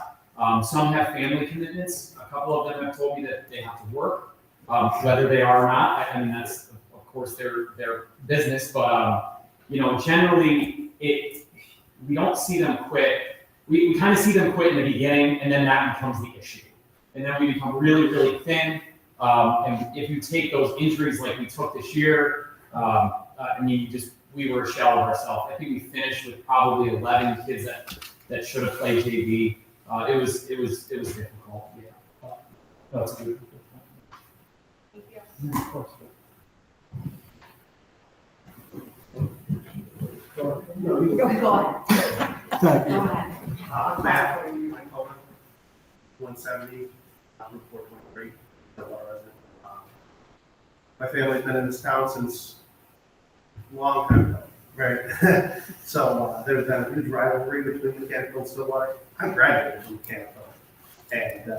Some have family commitments. A couple of them have told me that they have to work, whether they are or not. I mean, that's of course their business, but generally we don't see them quit. We kind of see them quit in the beginning, and then that becomes the issue, and then we become really, really thin. And if you take those injuries like we took this year, we were a shell of ourselves. I think we finished with probably 11 kids that should have played JV. It was difficult. Yeah, that's good. Thank you. Yeah, of course. Go ahead. Matt, my phone, 170, Route 423, Stillwater resident. My family's been in this town since a long time ago, right? So there's been a huge rivalry between Mechanical and Stillwater. I graduated from Mechanical. And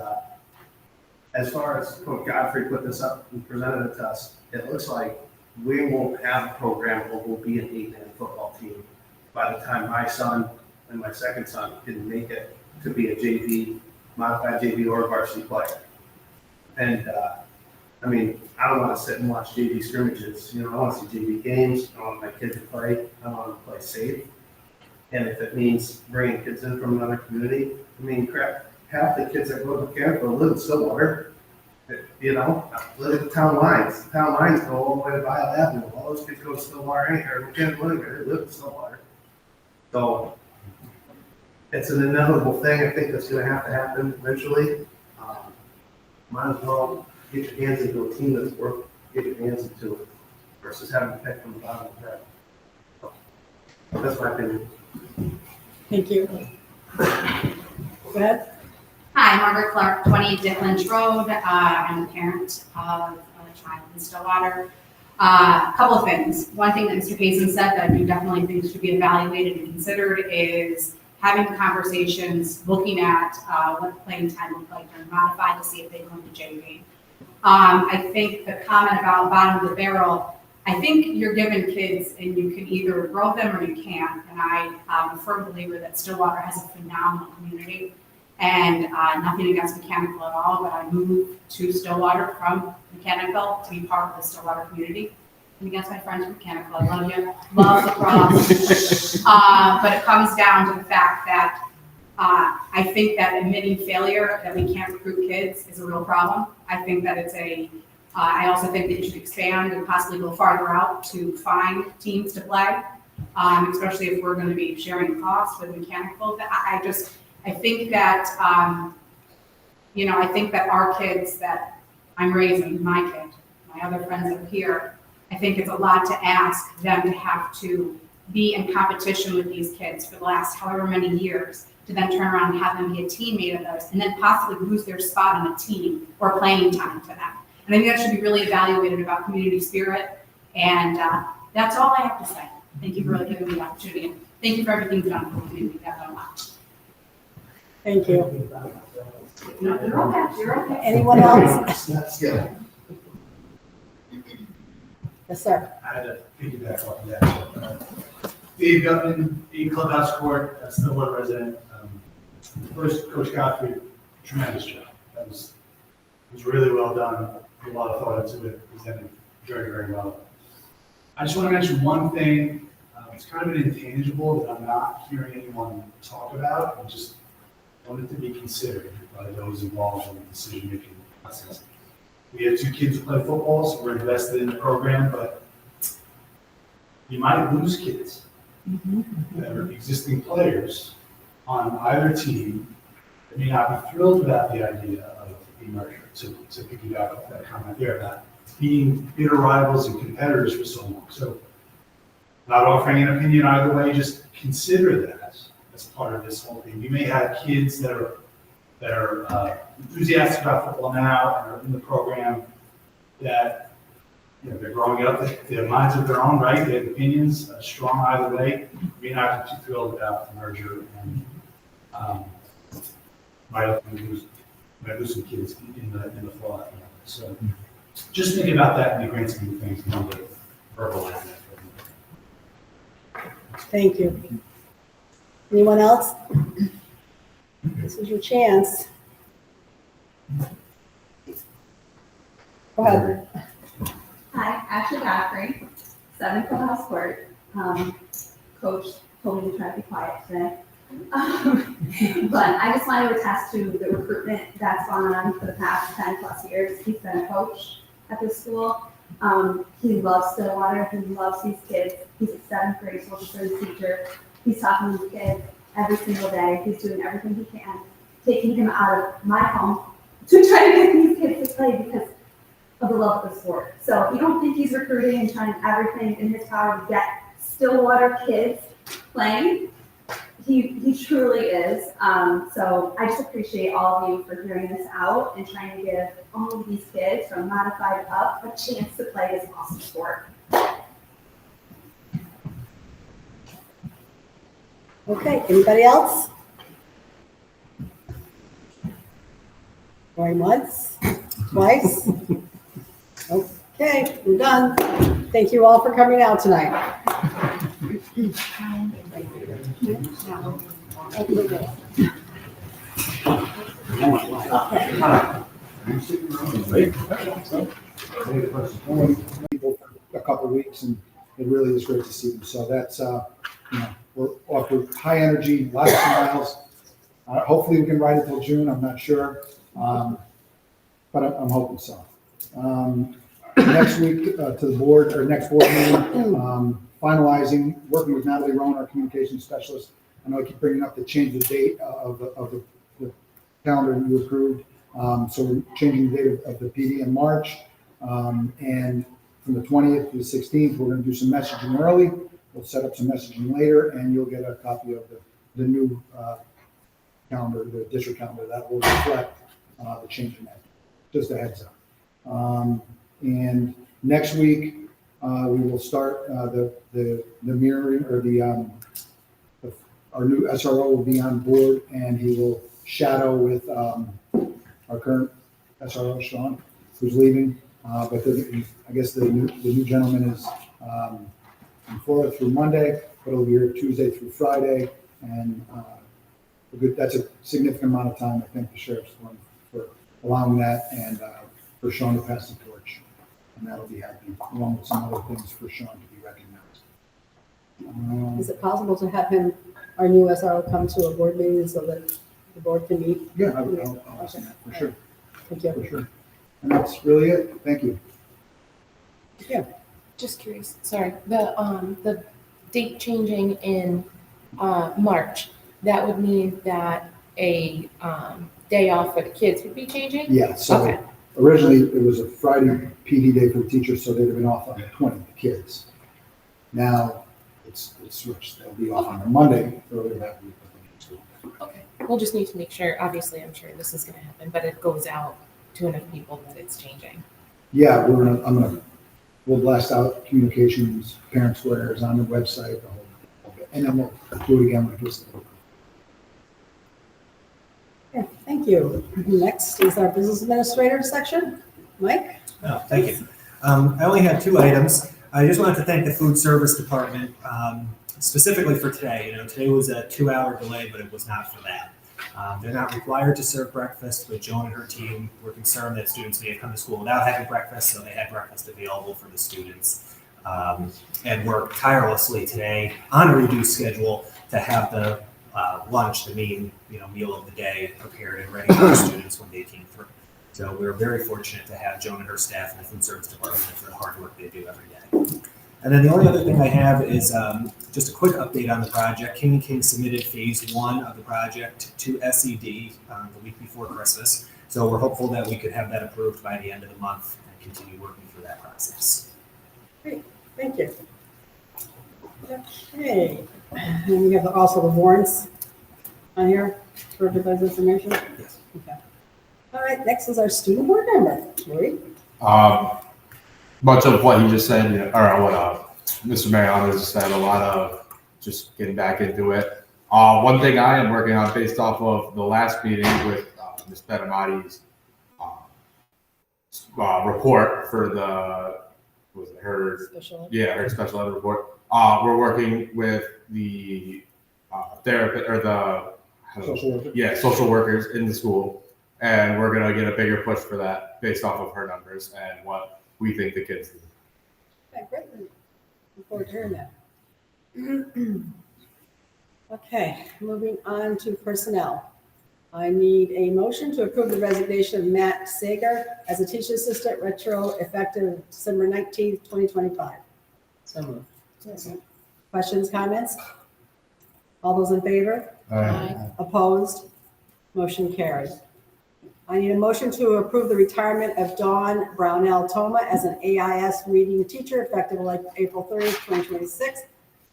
as far as Coach Godfrey put this up and presented it to us, it looks like we won't have a program where we'll be an 8-man football team by the time my son and my second son can make it to be a JV, modified JV or varsity player. And I mean, I don't want to sit and watch JV scrimmages. I want to see JV games. I want my kids to play. I want them to play safe. And if it means bringing kids in from another community, I mean, crap, half the kids that go to Mechanical live in Stillwater. Live at the town lines. The town lines go all the way to Violet Avenue. All those kids go to Stillwater anywhere. Mechanical anywhere. They live in Stillwater. So it's an inevitable thing. I think that's going to happen eventually. Might as well get your hands into a team that's worth getting your hands into it versus having to pick from the bottom of the head. So that's my opinion. Thank you. Go ahead. Hi, Margaret Clark, 20 Dicklands Road. I'm a parent of a child in Stillwater. A couple of things. One thing that Mr. Payson said that I do definitely think should be evaluated and considered is having conversations, looking at what playing time looked like during modified to see if they go into JV. I think the comment about bottom of the barrel, I think you're given kids and you can either grow them or you can't. And I'm a firm believer that Stillwater has a phenomenal community, and nothing against mechanical at all, but I moved to Stillwater from mechanical to be part of the Stillwater community. And against my friends from mechanical, I love you, love lacrosse. But it comes down to the fact that I think that admitting failure, that we can't recruit kids, is a real problem. I think that I also think that you should expand and possibly go farther out to find teams to play, especially if we're going to be sharing costs with mechanical. I think that, I think that our kids that I'm raising, my other friends up here, I think it's a lot to ask them to have to be in competition with these kids for the last however many years, to then turn around and have them be a teammate of theirs, and then possibly lose their spot on a team or playing time to them. And I think that should be really evaluated about community spirit. And that's all I have to say. Thank you for really giving me the opportunity. And thank you for everything you've done for the community. That meant a lot. Thank you. You're okay. You're okay. Anyone else? Yes, sir. I had to piggyback off of that. Dave Gutman, 8 Clubhouse Court, Stillwater resident. First, Coach Godfrey, tremendous job. That was really well done. Put a lot of thought into it. Presented very, very well. I just want to mention one thing. It's kind of an intangible that I'm not hearing anyone talk about. I just want it to be considered by those involved in the decision-making process. We have 2 kids who play football, so we're invested in the program, but you might lose kids that are existing players on either team that may not be thrilled about the idea of a merger, to piggyback off that comment there, about being bitter rivals and competitors for so long. So, not offering an opinion either way, just consider that as part of this whole thing. You may have kids that are enthusiastic about football now and are in the program that, they're growing up, they have minds of their own, right? They have opinions, strong either way. You may not be too thrilled about the merger, and might lose some kids in the fall. So just think about that in the grand scheme of things, and not verbalize that. Thank you. Anyone else? This is your chance. Go ahead. Hi, Ashley Godfrey, 7 Clubhouse Court. Coach told me to try to be quiet today. But I just wanted to attest to the recruitment that's gone on for the past 10 plus years. He's been a coach at this school. He loves Stillwater. He loves these kids. He's a 7th grade social studies teacher. He's talking to these kids every single day. He's doing everything he can, taking him out of my home to try to get these kids to play because of the love of the sport. So if you don't think he's recruiting and trying everything in his power to get Stillwater kids playing, he truly is. So I just appreciate all of you for hearing this out and trying to give all of these kids from modified up a chance to play this awesome sport. Okay, anybody else? Going once, twice? Okay, we're done. Thank you all for coming out tonight. A couple of weeks, and it really is great to see them. So that's, we're off with high energy, lots of smiles. Hopefully we can ride it till June. I'm not sure, but I'm hoping so. Next week to the board, or next board meeting, finalizing, working with Natalie Rowan, our communications specialist. I know I keep bringing up the change the date of the calendar you approved. So we're changing the date of the PD in March. And from the 20th to the 16th, we're going to do some messaging early. We'll set up some messaging later, and you'll get a copy of the new calendar, the district calendar, that will reflect the change in that. Just a heads up. And next week, we will start the mirroring, or our new SRO will be on board, and he will shadow with our current SRO, Sean, who's leaving. But I guess the new gentleman is from Florida through Monday, but he'll be here Tuesday through Friday, and that's a significant amount of time. I thank the sheriff's department for allowing that, and for Sean to pass the torch, and that'll be happening along with some other things for Sean to be recognized. Is it possible to have him, our new SRO, come to a board meeting so that the board can meet? Yeah, I'll ask him that for sure. Thank you. For sure. And that's really it. Thank you. Yeah. Just curious, sorry, the date changing in March, that would mean that a day off for the kids would be changing? Yeah, so Okay. originally it was a Friday PD day for the teachers, so they'd have been off on the 20th, the kids. Now it's switched. They'll be off on a Monday earlier that week. Okay, we'll just need to make sure, obviously, I'm sure this is gonna happen, but it goes out to enough people that it's changing. Yeah, we'll blast out communications, parent squares on the website, the whole, and then we'll do it again when it gets to Okay, thank you. Next is our business administrator section. Mike? Oh, thank you. I only had 2 items. I just wanted to thank the food service department, specifically for today. You know, today was a 2-hour delay, but it was not for that. They're not required to serve breakfast, but Joan and her team were concerned that students may have come to school without having breakfast, so they had breakfast available for the students. And worked tirelessly today on a reduced schedule to have the lunch, the main meal of the day, prepared and ready for the students when they came through. So we were very fortunate to have Joan and her staff in the food service department for the hard work they do every day. And then the only other thing I have is just a quick update on the project. King & King submitted phase 1 of the project to SCD the week before Christmas. So we're hopeful that we could have that approved by the end of the month and continue working through that process. Great, thank you. Okay, and we have also the warrants on here for everybody's information? Yes. Okay. All right, next is our student board member, Marie. Much of what he just said, or what Mr. Mariano just said, a lot of just getting back into it. One thing I am working on based off of the last meeting with Ms. Betamati's report for her special ed report. We're working with the therapist or the social workers in the school, and we're gonna get a bigger push for that based off of her numbers and what we think the kids need. Okay, great. Look forward to hearing that. Okay, moving on to personnel. I need a motion to approve the resignation of Matt Sager as a teacher assistant retro effective December 19th, 2025. So moved. Questions, comments? All those in favor? Aye. Opposed? Motion carried. I need a motion to approve the retirement of Dawn Brownell Toma as an AIS reading teacher effective April 30th, 2026.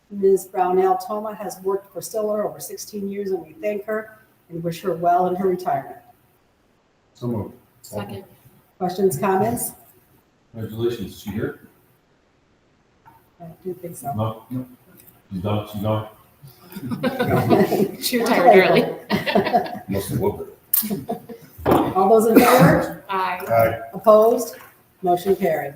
Ms. Brownell Toma has worked for Stiller over 16 years, and we thank her and wish her well in her retirement. So moved. Second. Questions, comments? Congratulations, is she here? I do think so. No, she's done, she's gone. She retired early. Must have woke her. All those in favor? Aye. Opposed? Motion carried.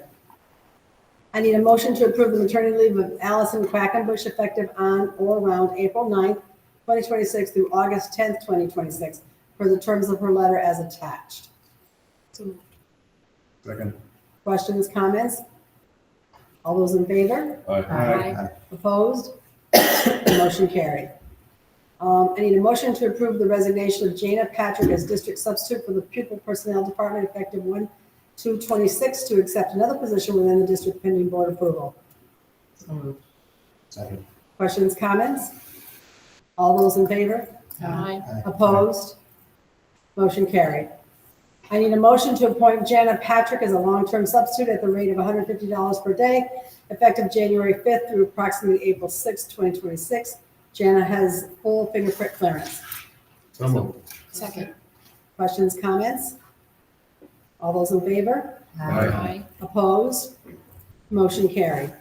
I need a motion to approve the maternity leave of Allison Quackenbush effective on or around April 9th, 2026 through August 10th, 2026, for the terms of her letter as attached. Second. Questions, comments? All those in favor? Aye. Opposed? Motion carried. I need a motion to approve the resignation of Jana Patrick as district substitute for the pupil personnel department effective 1/2/26 to accept another position within the district pending board approval. So moved. Second. Questions, comments? All those in favor? Aye. Opposed? Motion carried. I need a motion to appoint Jana Patrick as a long-term substitute at the rate of $150 per day, effective January 5th through approximately April 6th, 2026. Jana has full fingerprint clearance. So moved. Second. Questions, comments? All those in favor? Aye. Opposed? Motion carried.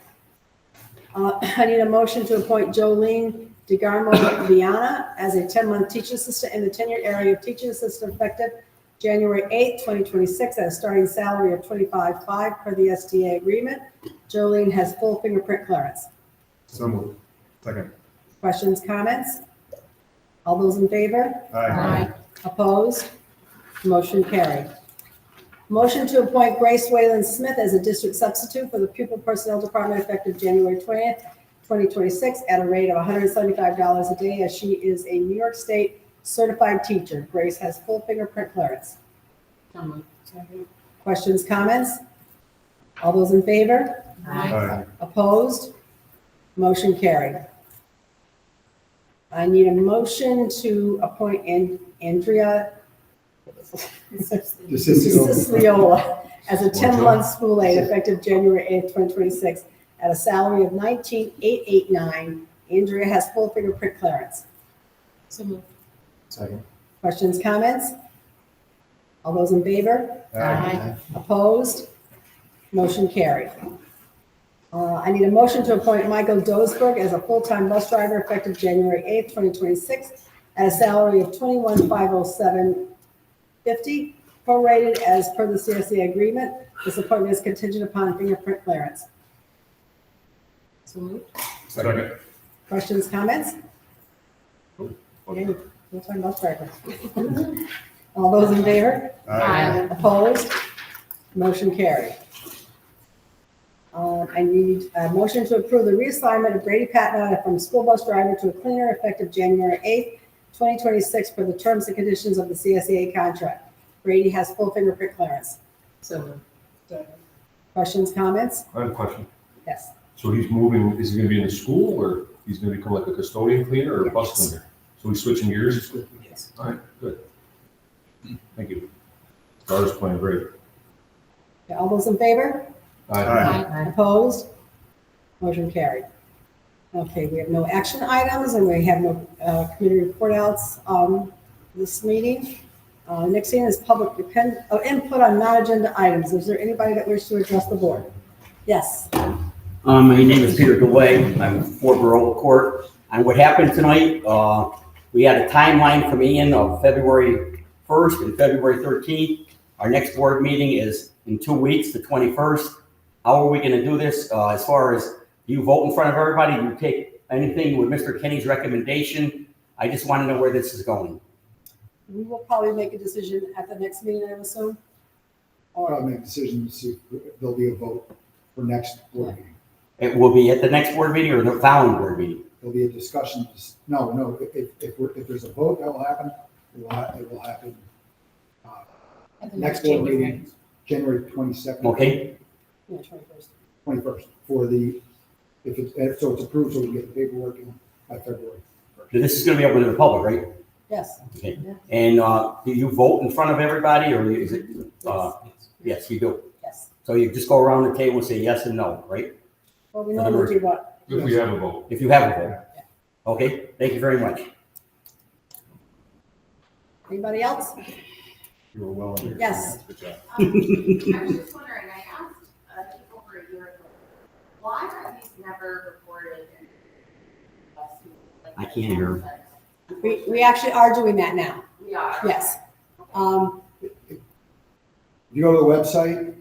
I need a motion to appoint Jolene DeGarmo Viana as a 10-month teaching assistant in the tenured area of teaching assistant effective January 8th, 2026 at a starting salary of $25,500 per the STA agreement. Jolene has full fingerprint clearance. So moved. Second. Questions, comments? All those in favor? Aye. Opposed? Motion carried. Motion to appoint Grace Wayland Smith as a district substitute for the pupil personnel department effective January 20th, 2026 at a rate of $175 a day as she is a New York State certified teacher. Grace has full fingerprint clearance. Questions, comments? All those in favor? Aye. Opposed? Motion carried. I need a motion to appoint Andrea Siciliola as a 10-month school aide effective January 8th, 2026 at a salary of $19,889. Andrea has full fingerprint clearance. So moved. Second. Questions, comments? All those in favor? Aye. Opposed? Motion carried. I need a motion to appoint Michael Dosberg as a full-time bus driver effective January 8th, 2026 at a salary of $21,507.50 prorated as per the CSD agreement. This appointment is contingent upon fingerprint clearance. So moved. Second. Questions, comments? Okay, full-time bus driver. All those in favor? Aye. Opposed? Motion carried. I need a motion to approve the reassignment of Brady Patton from school bus driver to a cleaner effective January 8th, 2026 for the terms and conditions of the CSEA contract. Brady has full fingerprint clearance. So Questions, comments? I have a question. Yes. So he's moving, is he gonna be in the school or he's gonna become like a custodian cleaner or a bus cleaner? So he's switching gears? Yes. All right, good. Thank you. Daughter's playing great. Okay, all those in favor? Aye. Opposed? Motion carried. Okay, we have no action items and we have no committee report outs this meeting. Next thing is public input on non-agenda items. Is there anybody that wishes to address the board? Yes. My name is Peter DeWay. I'm 4 Borough Court. And what happened tonight, we had a timeline from Ian of February 1st and February 13th. Our next board meeting is in 2 weeks, the 21st. How are we going to do this? As far as you vote in front of everybody, you take anything with Mr. Kenny's recommendation? I just want to know where this is going. We will probably make a decision at the next meeting, I assume. I'll make a decision to see if there'll be a vote for next board meeting. It will be at the next board meeting or the following board meeting? There'll be a discussion. No, if there's a vote, that will happen. It will happen At the next next board January. meeting, January 22nd. Okay, Yeah, 21st. 21st, for the, so it's approved, so we get the paperwork in by February. this is going to be open to the public, right? Yes. Okay. Yeah. And do you vote in front of everybody or is it, yes, you do? Yes. So you just go around the table and say yes and no, right? Well, we normally do what? If we have a vote. If you have a vote. Okay, thank you very much. Anybody else? You were well under. Yes. Good job. I was just wondering, I asked over a year ago, why are these never reported? I can't hear him. We actually are doing that now. We are. Yes. If you go to the website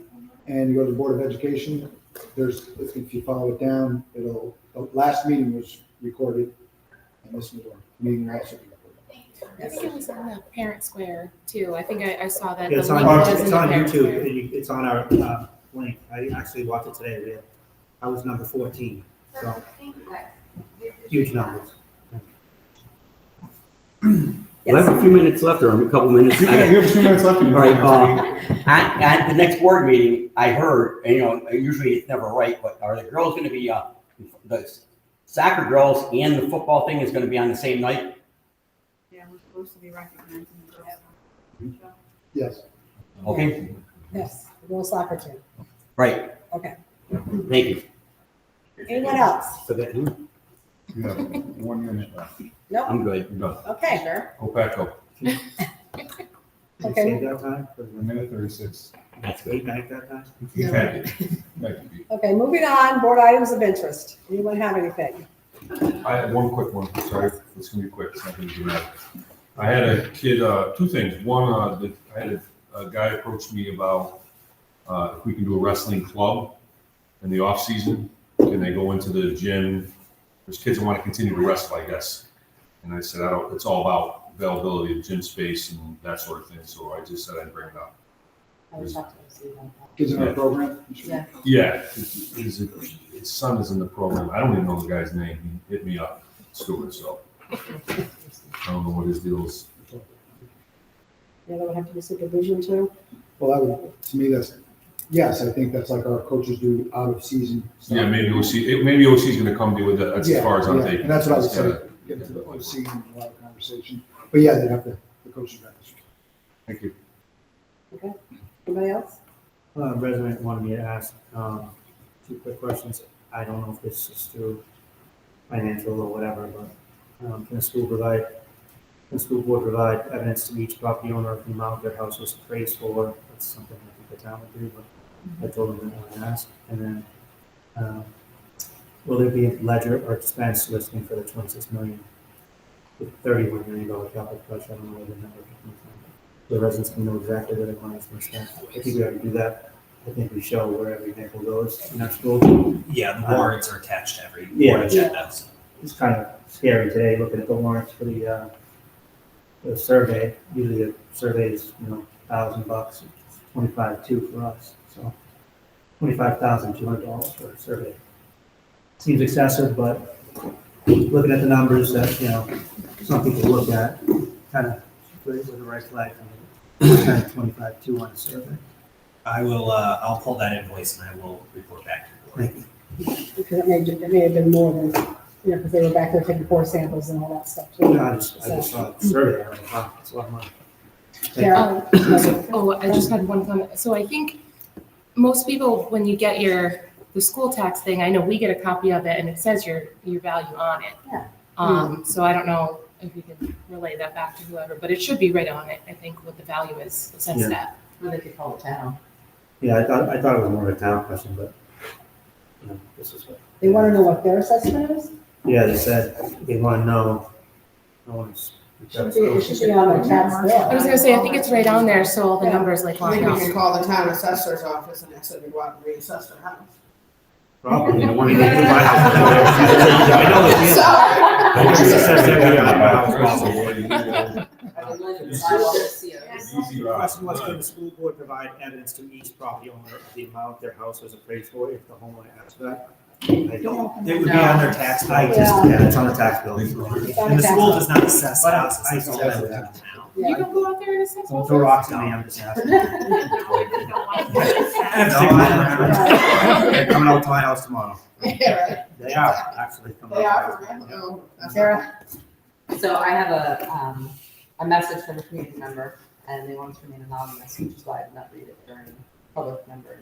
and you go to the Board of Education, if you follow it down, the last meeting was recorded and this meeting will also be recorded. I think it was on the Parent Square too. I think I saw that. Yeah, the it's on, link was in it's the on Parent YouTube. Square. It's on our link. I actually watched it today. I was number 14. So huge numbers. Well, I have a few minutes left, or a couple minutes. Yeah, you have a few minutes left. All right, at the next board meeting, I heard, and, usually it's never right, but are the girls going to be, the soccer girls and the football thing is going to be on the same night? Yeah, we're supposed to be recognizing the girls. Yes. Okay, Yes, the girls soccer team. right, Okay. thank you. Anyone else? Forget him. You have 1 minute left. Nope. I'm good. Okay, sure. Go back up. Okay. Save that time? 1 minute 36. That's good. Wait back that time? You can. Thank you. Okay, moving on, board items of interest. Anyone have anything? I have one quick one, sorry, it's gonna be quick, it's not gonna be dramatic. I had a kid, two things, one, I had a guy approach me about, if we can do a wrestling club in the off season, can they go into the gym? There's kids that wanna continue to wrestle, I guess. And I said, it's all about availability of gym space and that sort of thing, so I just said I'd bring it up. I was talking to Steve about that. Kids in our program? Yeah. Yeah, his son is in the program. I don't even know the guy's name. He hit me up, Stuart, so. I don't know what his deal is. Yeah, that would have to be supervision too. Well, that would, to me, that's, yes, I think that's like our coaches do out of season stuff. Yeah, maybe OC's gonna come to with that, that's as far as I'm Yeah, taking. and that's what I was saying, get into the OC and a lot of conversation. But yeah, they'd have the coaches register. Thank you. Okay, anybody else? Resident wanted me to ask, 2 quick questions. I don't know if this is too financial or whatever, but, can the school board provide evidence to each property owner of the amount their house was appraised for? That's something I think the town would do, but I told them that I would ask. And then, will there be a ledger or expense listing for the 26 million, the $31 million capital project? I don't know where the number comes from. The residents can know exactly where the money's been spent. I think we already do that. I think we show where every nickel goes in our school. Yeah, the warrants are attached to every Yeah. board agenda. It's kind of scary today looking at the warrants for the survey. Usually the survey is, $1,000, 25,200 for us. So $25,200 for a survey. Seems excessive, but looking at the numbers that, some people look at, kind of with a red flag for me. Kind of 25,200 on a survey. I will, I'll pull that invoice and I will report back to the board. Because it may have been more than, because they were back there taking core samples and all that stuff too. I just saw the survey. I was like, wow, that's a lot of money. Sarah? I just had one comment. So I think most people, when you get the school tax thing, I know we get a copy of it and it says your value on it. Yeah. So I don't know if we can relay that back to whoever, but it should be right on it, I think, what the value is assessed Yeah. at. Or they could call it town. Yeah, I thought it was more of a town question, but, this is what. They want to know what their assessment is? Yeah, they said they want to know. No one's. It should be on their tax bill. I was gonna say, I think it's right on there, so all the numbers like line Maybe we up. can call the town assessor's office and ask them to go out and reassess their house. Probably, the one you get to my house. I know the deal. I just assessed every house The question was, can the school board provide evidence to each property owner of the amount their house was appraised for if the homeowner asked for that? I don't. It would be on their tax bill. Yeah, it's on the tax bill. And the school does not assess houses. I It's don't all know the that. town. You can go out there and assess. Don't throw rocks at me, I'm just asking. They're coming out to my house tomorrow. Yeah, right. They are, actually. coming They out. are, for real? Oh, that's Sarah? So I have a message from a community member, and they want to remain anonymous, which is why I did not read it during public member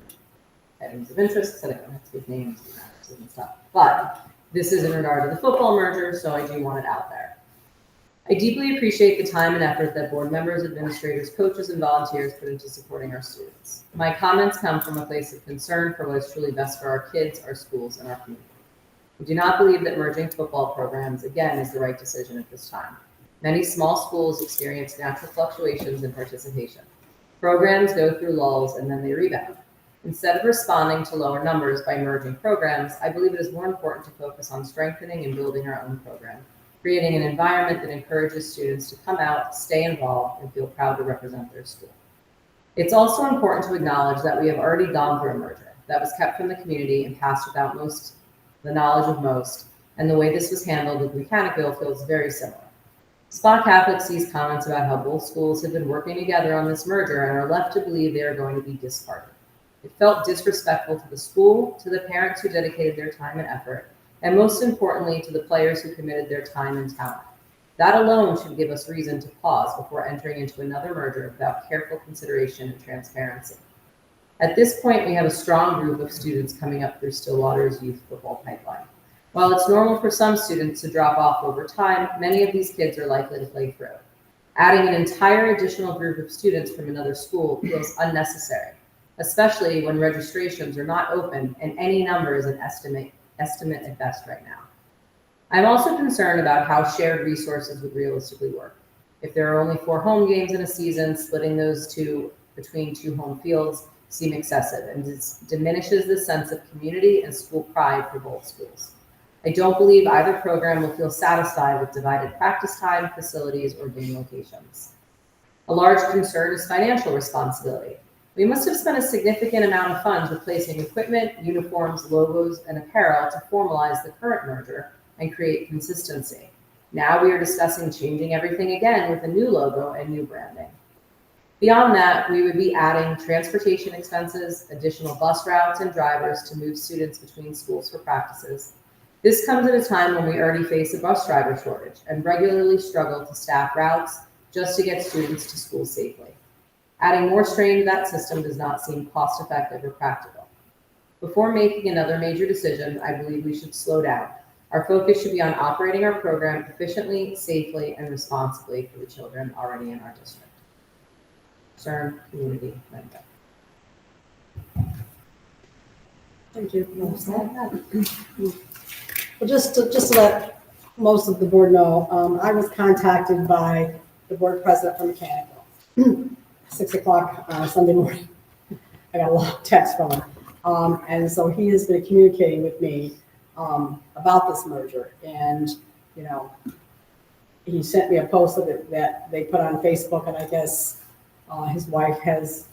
items of interest, so they don't have to give names and addresses and stuff. But this is in regard to the football merger, so I do want it out there. I deeply appreciate the time and effort that board members, administrators, coaches, and volunteers put into supporting our students. My comments come from a place of concern for what is truly best for our kids, our schools, and our community. I do not believe that merging football programs, again, is the right decision at this time. Many small schools experience natural fluctuations in participation. Programs go through lulls and then they rebound. Instead of responding to lower numbers by merging programs, I believe it is more important to focus on strengthening and building our own program, creating an environment that encourages students to come out, stay involved, and feel proud to represent their school. It's also important to acknowledge that we have already gone through a merger that was kept from the community and passed without the knowledge of most, and the way this was handled with Mechanicville feels very similar. Spa Catholic sees comments about how both schools have been working together on this merger and are left to believe they are going to be discarded. It felt disrespectful to the school, to the parents who dedicated their time and effort, and most importantly, to the players who committed their time and talent. That alone should give us reason to pause before entering into another merger without careful consideration and transparency. At this point, we have a strong group of students coming up through Stillwater's youth football pipeline. While it's normal for some students to drop off over time, many of these kids are likely to play through. Adding an entire additional group of students from another school feels unnecessary, especially when registrations are not open and any number is an estimate at best right now. I'm also concerned about how shared resources would realistically work. If there are only 4 home games in a season, splitting those two between 2 home fields seem excessive and diminishes the sense of community and school pride for both schools. I don't believe either program will feel satisfied with divided practice time, facilities, or game locations. A large concern is financial responsibility. We must have spent a significant amount of funds replacing equipment, uniforms, logos, and apparel to formalize the current merger and create consistency. Now we are discussing changing everything again with a new logo and new branding. Beyond that, we would be adding transportation expenses, additional bus routes and drivers to move students between schools for practices. This comes at a time when we already face a bus driver shortage and regularly struggle to staff routes just to get students to school safely. Adding more strain to that system does not seem cost-effective or practical. Before making another major decision, I believe we should slow down. Our focus should be on operating our program efficiently, safely, and responsibly for the children already in our district. CERN Community Member. Thank you. Well, just to let most of the board know, I was contacted by the board president for mechanical. 6 o'clock Sunday morning. I got a long text from him. And so he has been communicating with me about this merger. And, you know, he sent me a post that they put on Facebook, and I guess his wife has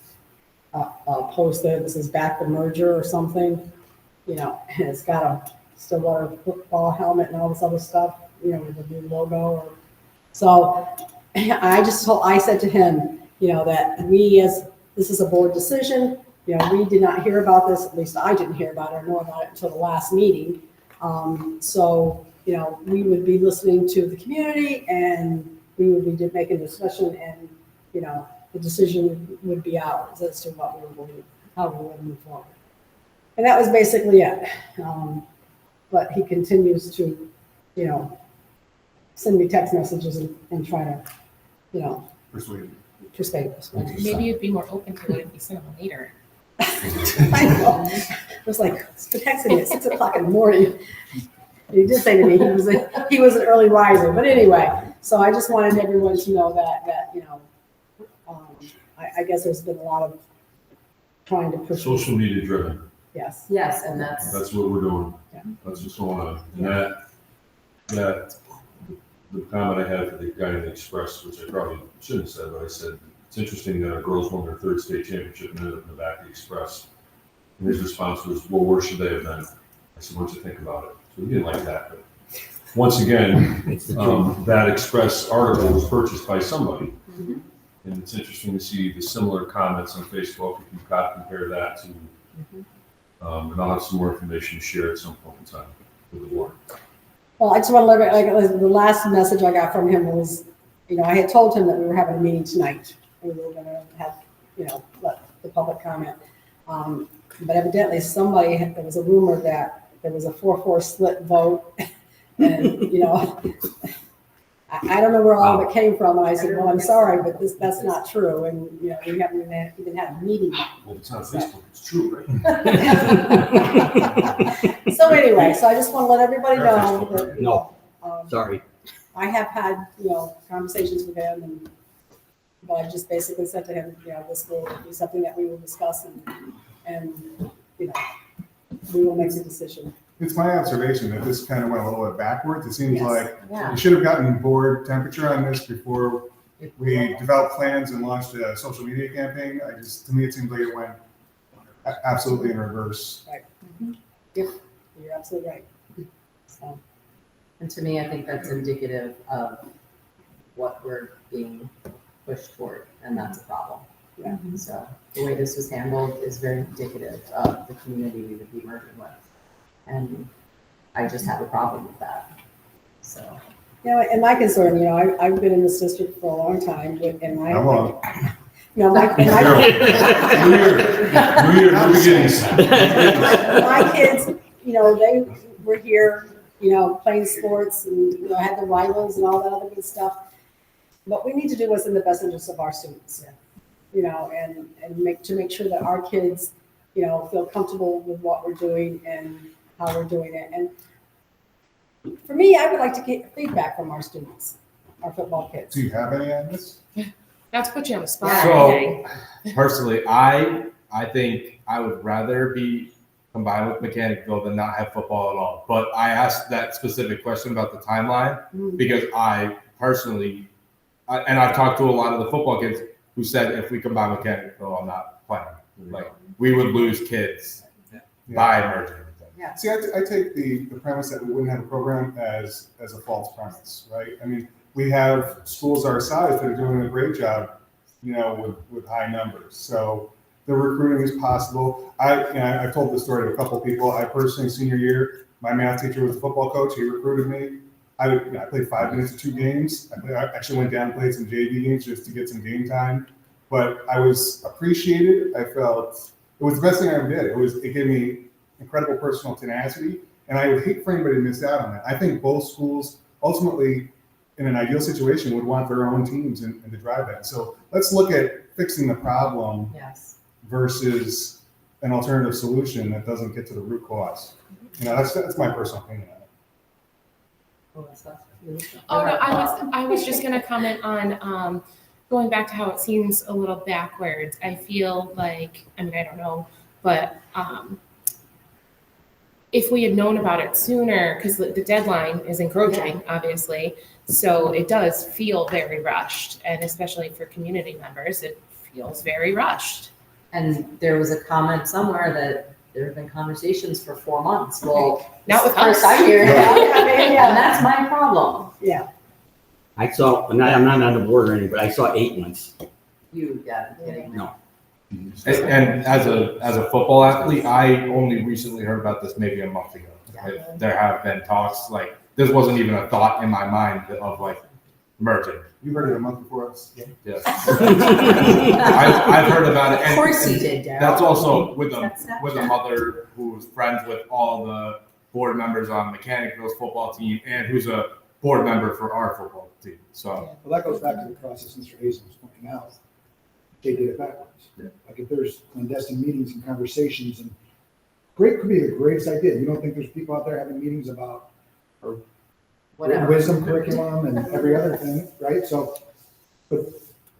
posted, this is back the merger or something, you know, and it's got a Stillwater football helmet and all this other stuff, you know, with the new logo. So I said to him, you know, that this is a board decision. You know, we did not hear about this, at least I didn't hear about it or know about it until the last meeting. So, you know, we would be listening to the community and we would be making a discussion, and, you know, the decision would be ours as to what we were going to, how we would move forward. And that was basically it. But he continues to, you know, send me text messages and try to, you know, persuade. Maybe you'd be more open to it if you sent them later. I know. It was like texting me at 6 o'clock in the morning. He did say to me he was an early riser, but anyway. So I just wanted everyone to know that you know, I guess there's been a lot of trying to push. Social media driven. Yes. Yes, and that's what we're doing. Yeah. That's what's going on. And that the comment I had for the guy in the Express, which I probably shouldn't have said, but I said, it's interesting that our girls won their 3rd state championship and ended up in the back of the Express. And his response was, well, where should they have been? I said, what'd you think about it? So he didn't like that. But once again, that Express article was purchased by somebody. Mm-hmm. And it's interesting to see the similar comments on Facebook. If you've got to compare that to, and I'll have some more information to share at some point in time with the board. Well, I just want to let like the last message I got from him was, you know, I had told him that we were having a meeting tonight. And we were going to have, you know, let the public comment. But evidently there was a rumor that there was a 4-4 split vote. And, you know, I don't know where all of it came from. And I said, well, I'm sorry, but that's not true. And, you know, we haven't even had a meeting yet. Well, it's on Facebook, it's true, right? So anyway, so I just want to let everybody know that, you know, Sorry. I have had, you know, conversations with him, but I just basically said to him, you know, this will be something that we will discuss and you know, we will make the decision. It's my observation that this kind of went a little bit backwards. It seems like Yeah. we should have gotten board temperature on this before we developed plans and launched a social media campaign. To me, it seems like it went absolutely in reverse. Right. Yep, you're absolutely right. So. And to me, I think that's indicative of what we're being pushed toward, and that's a problem. Yeah. So the way this was handled is very indicative of the community we would be merging with. And I just have a problem with that. So. You know, and my concern, you know, I've been in this district for a long time, and my. How long? You know, my kids, you know, they were here, you know, playing sports and, you know, had the rivals and all that other good stuff. What we need to do what's in the best interest of our students, you know, and make sure that our kids, you know, feel comfortable with what we're doing and how we're doing it. And For me, I would like to get feedback from our students, our football kids. Do you have any on this? Not to put you on the spot. So personally, I think I would rather be combined with Mechanicsville than not have football at all. But I asked that specific question about the timeline because I personally, and I've talked to a lot of the football kids who said if we combine Mechanicsville, I'm not playing. Like we would lose kids by merging. Yeah. See, I take the premise that we wouldn't have a program as a false premise, right? I mean, we have schools our size that are doing a great job, with high numbers. So the recruiting is possible. I've told this story to a couple of people. I personally, senior year, my math teacher was a football coach. He recruited me. I played 5 minutes of 2 games. I actually went down and played some JV games just to get some game time. But I was appreciated. I felt it was the best thing I ever did. It gave me incredible personal tenacity, and I would hate for anybody to miss out on that. I think both schools ultimately, in an ideal situation, would want their own teams and to drive that. So let's look at fixing the problem versus an alternative solution that doesn't get to the root cause. That's my personal opinion on it. Oh, no, I was just gonna comment on, going back to how it seems a little backwards. I feel like, I don't know, but, if we had known about it sooner, because the deadline is encroaching, obviously, so it does feel very rushed, and especially for community members, it feels very rushed. And there was a comment somewhere that there have been conversations for 4 months. Well, not with first us. I hear it, Yeah. and that's my problem. Yeah. I saw, I'm not on the board or anything, but I saw 8 months. You got kidding me. No. And as a football athlete, I only recently heard about this maybe a month ago. There have been talks, like this wasn't even a thought in my mind of like merging. You heard it a month before us. Yes. I've heard about it. Of course you did, Daryl. That's also with a mother who's friends with all the board members on Mechanicsville's football team and who's a board member for our football team. So Well, that goes back to the process Mr. Hazen was pointing out. They did it backwards. Like if there's clandestine meetings and conversations, and could be the greatest idea. You don't think there's people out there having meetings about or wisdom curriculum and every other thing, right? So, but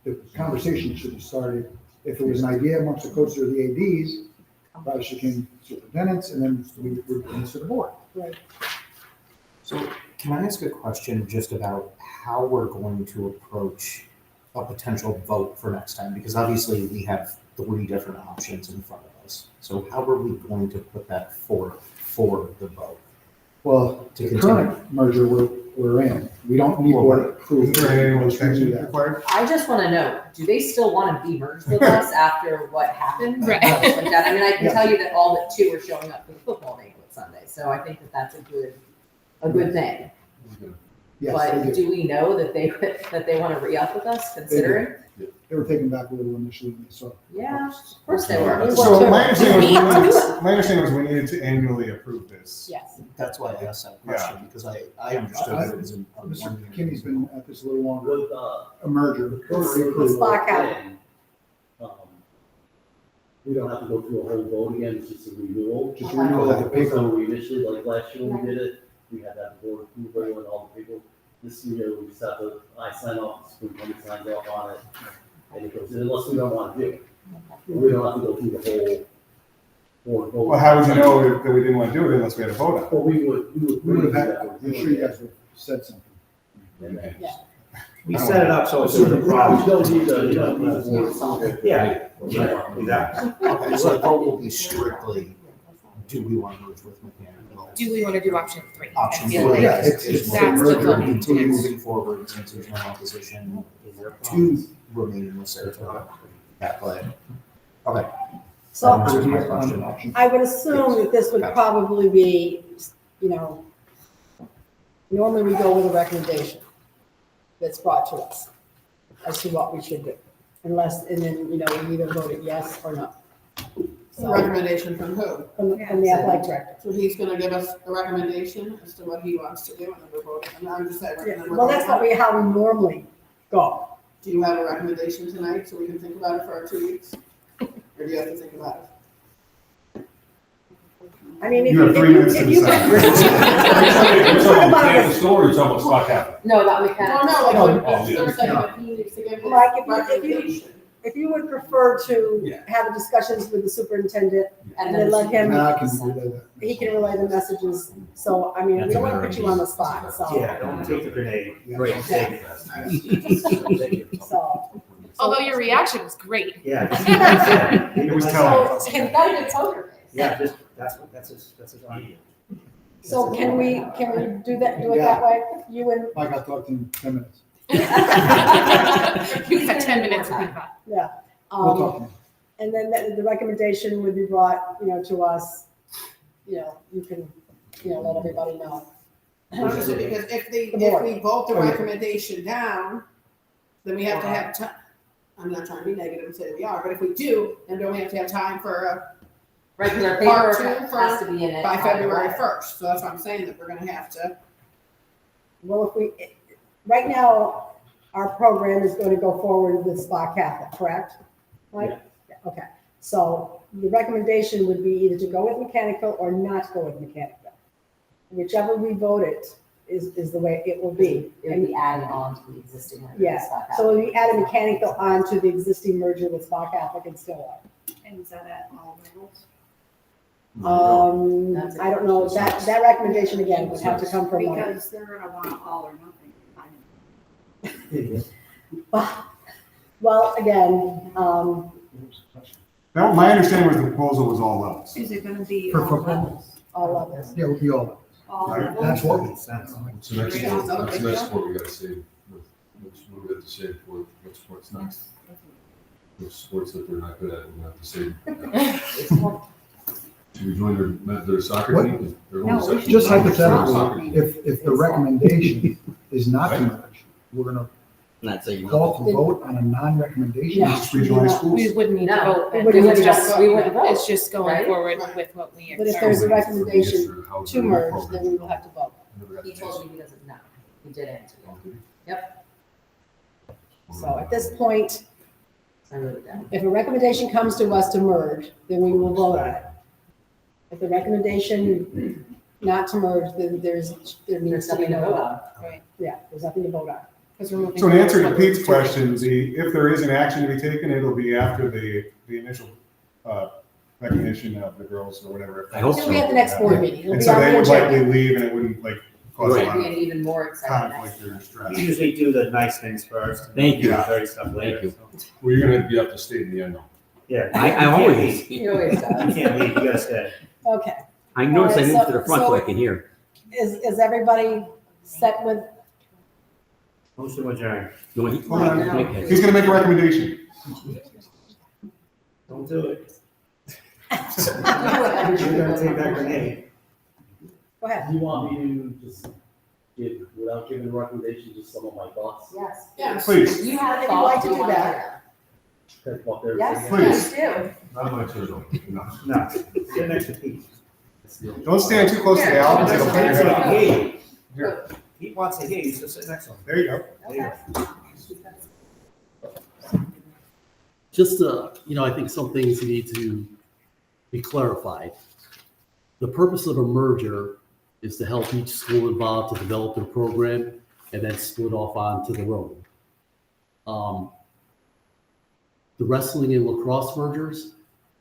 the conversation should have started, if it was an idea amongst the coaches or the ADs, probably should came superintendents, and then we would bring this to the board. Right. So can I ask a question just about how we're going to approach a potential vote for next time? Because obviously we have 3 different options in front of us. So how are we going to put that forth for the vote? Well, To the continue. current merger we're in, we don't need board approval. Is there any changes required? I just want to know, do they still want to be merged with us after what happened? Right. Like that. I mean, I can Yeah. tell you that all but 2 are showing up for the football game on Sunday, so I think that that's a good thing. Yes, But they do. do we know that they want to re-up with us, considering? They were taken back a little initially, so. Yeah, of course they were. So my understanding was we needed to annually approve this. Yes. That's why I asked that question, because I understood that it was in a Mr. 1 year. Kinney's been at this a little longer, With, a merger. Spock out. we don't have to go through a whole vote again, it's just a renewal. Just a renewal like a paper. So we initially, like last year when we did it, we had that board approve everyone, all the people. This year, we just have to, I sign off, the superintendent signs off on it, and it goes in, unless we don't want to do it. We don't have to go through the whole board vote. Well, how would you know that we didn't want to do it unless we had a vote on it? Well, we would We would have had, that. I'm sure you guys would have said something. We set it up so it's So a you problem. don't need the, you don't need the. Yeah, exactly. Okay, so the vote will be strictly, do we want to merge with Mechanicsville? Do we want to do option 3? Option I feel 3 Yeah, like it's is that's the merger, vote. continue moving forward since there's no opposition to remaining with Saratoga at play. Okay. So That answers my question. I would assume that this would probably be, normally we go with a recommendation that's brought to us as to what we should do. And then, we either voted yes or no. A recommendation from who? From the athletic director. So he's gonna give us a recommendation as to what he wants to do, and then we're voting, and I'm just saying. Well, that's how we normally go. Do you have a recommendation tonight, so we can think about it for our 2 weeks? Or do you have to think about it? I mean, if You have 3 minutes to if you- decide. You're talking about Kansas store, or you're talking about Stock Capital? No, not No, mechanics. no, like, Oh, if yeah. they're saying that he needs to give his Like, recommendation. if you would prefer to Yeah. have discussions with the superintendent, and then let him, And I can relay that. he can relay the messages. So, I mean, we That's don't a want to better put you on the spot, so. Yeah, don't take the grenade. Great. So, Although your reaction was great. Yeah. It was telling. So, he's got a good poker face. Yeah, just, that's his idea. so can we do it that way? You and, I got talked in 10 minutes. You got 10 minutes to think about. yeah. We'll talk to you. And then the recommendation would be brought, to us, you can, let everybody know. Honestly, because if we vote the recommendation down, then we have to have time. I'm not trying to be negative and say we are, but if we do, then don't we have to have time for a Right, because our part paperwork two has to be in it. by by February the way. 1st? So that's what I'm saying, that we're gonna have to. Well, right now, our program is going to go forward with Spa Catholic, correct? Right? Yeah. Okay, so the recommendation would be either to go with mechanical or not go with mechanical. Whichever we vote it is the way it will be. It would be added on to the existing one. Yes, so we add a mechanical onto the existing merger with Spa Catholic and Stillwater. And is that at all levels? I don't know, that recommendation again would have to come from one. Because they're gonna want all or nothing. Well, again, My understanding was the proposal was all levels. Is it gonna be For all football? levels? all levels. Yeah, we'll be all. All Right. levels? That's what we. What's the next sport, what's the next sport we gotta save? What do we have to save for, what sport's next? Which sports that they're not good at, we have to save. Should we join their soccer What? team? They're going to No, soccer- Just soccer hypothetically, team. if the recommendation is not to merge, we're gonna Not say you. call to vote on a non-recommendation. Yeah. Just rejoin schools. We wouldn't need to No, vote. we then. wouldn't It's need to just, vote. We wouldn't vote. it's just going Right? forward Right. with what we. But if there's a How recommendation they're to merge, then programmed. we will have to vote. Never got He the told chance. me he doesn't know. He did answer. So at this point, I wrote it down. if a recommendation comes to us to merge, then we will vote on it. If the recommendation not to merge, then there needs There's to be nothing to no vote vote. on. Right. Yeah, there's nothing to vote on. Because we're moving. So in answer to forward. Pete's question, if there is an action to be taken, it'll be after the initial recognition of the girls or whatever. I hope It'll be at the next board meeting. It'll And be so on they the would agenda. likely leave and it wouldn't cause a Right. lot It'd be of an even more exciting next. conflict or stress. We usually do the nice things first. Thank you. The dirty stuff later. Thank so. Well, you're gonna be up to state in the end though. Yeah. I You can't always, leave. He always You does. can't leave, you gotta stay. Okay. I noticed I Alright, moved to the front so I so- can hear. Is everybody set with, Motion to adjourn. You want- Hold on. Okay. He's gonna make a recommendation. Don't do it. You're You're gonna take that grenade. go ahead. Do you want me to just give, without giving a recommendation, just some of my thoughts? Yes. Yes. Please. You have If you'd like thoughts, to you do want to that. hear Kind of what they're them. saying. Yes, Please. yes, Not my turn. No. No, get next to Pete. Don't stand too close to the album. It'll cut your head off. Hey, Here. Pete wants to hear you, so sit next to him. There you go. There you go. Just, I think some things need to be clarified. The purpose of a merger is to help each school involved to develop their program and then split off onto their own. The wrestling and lacrosse mergers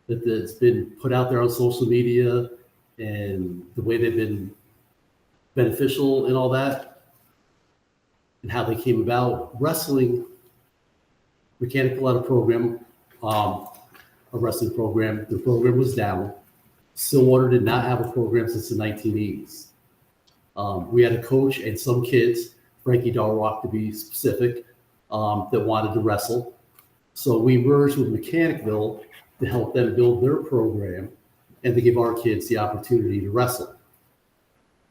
that's been put out there on social media and the way they've been beneficial and all that, and how they came about. Wrestling, mechanical had a program, a wrestling program. The program was down. Stillwater did not have a program since the 1980s. We had a coach and some kids, Frankie Darrock to be specific, that wanted to wrestle. So we merged with Mechanicville to help them build their program and to give our kids the opportunity to wrestle.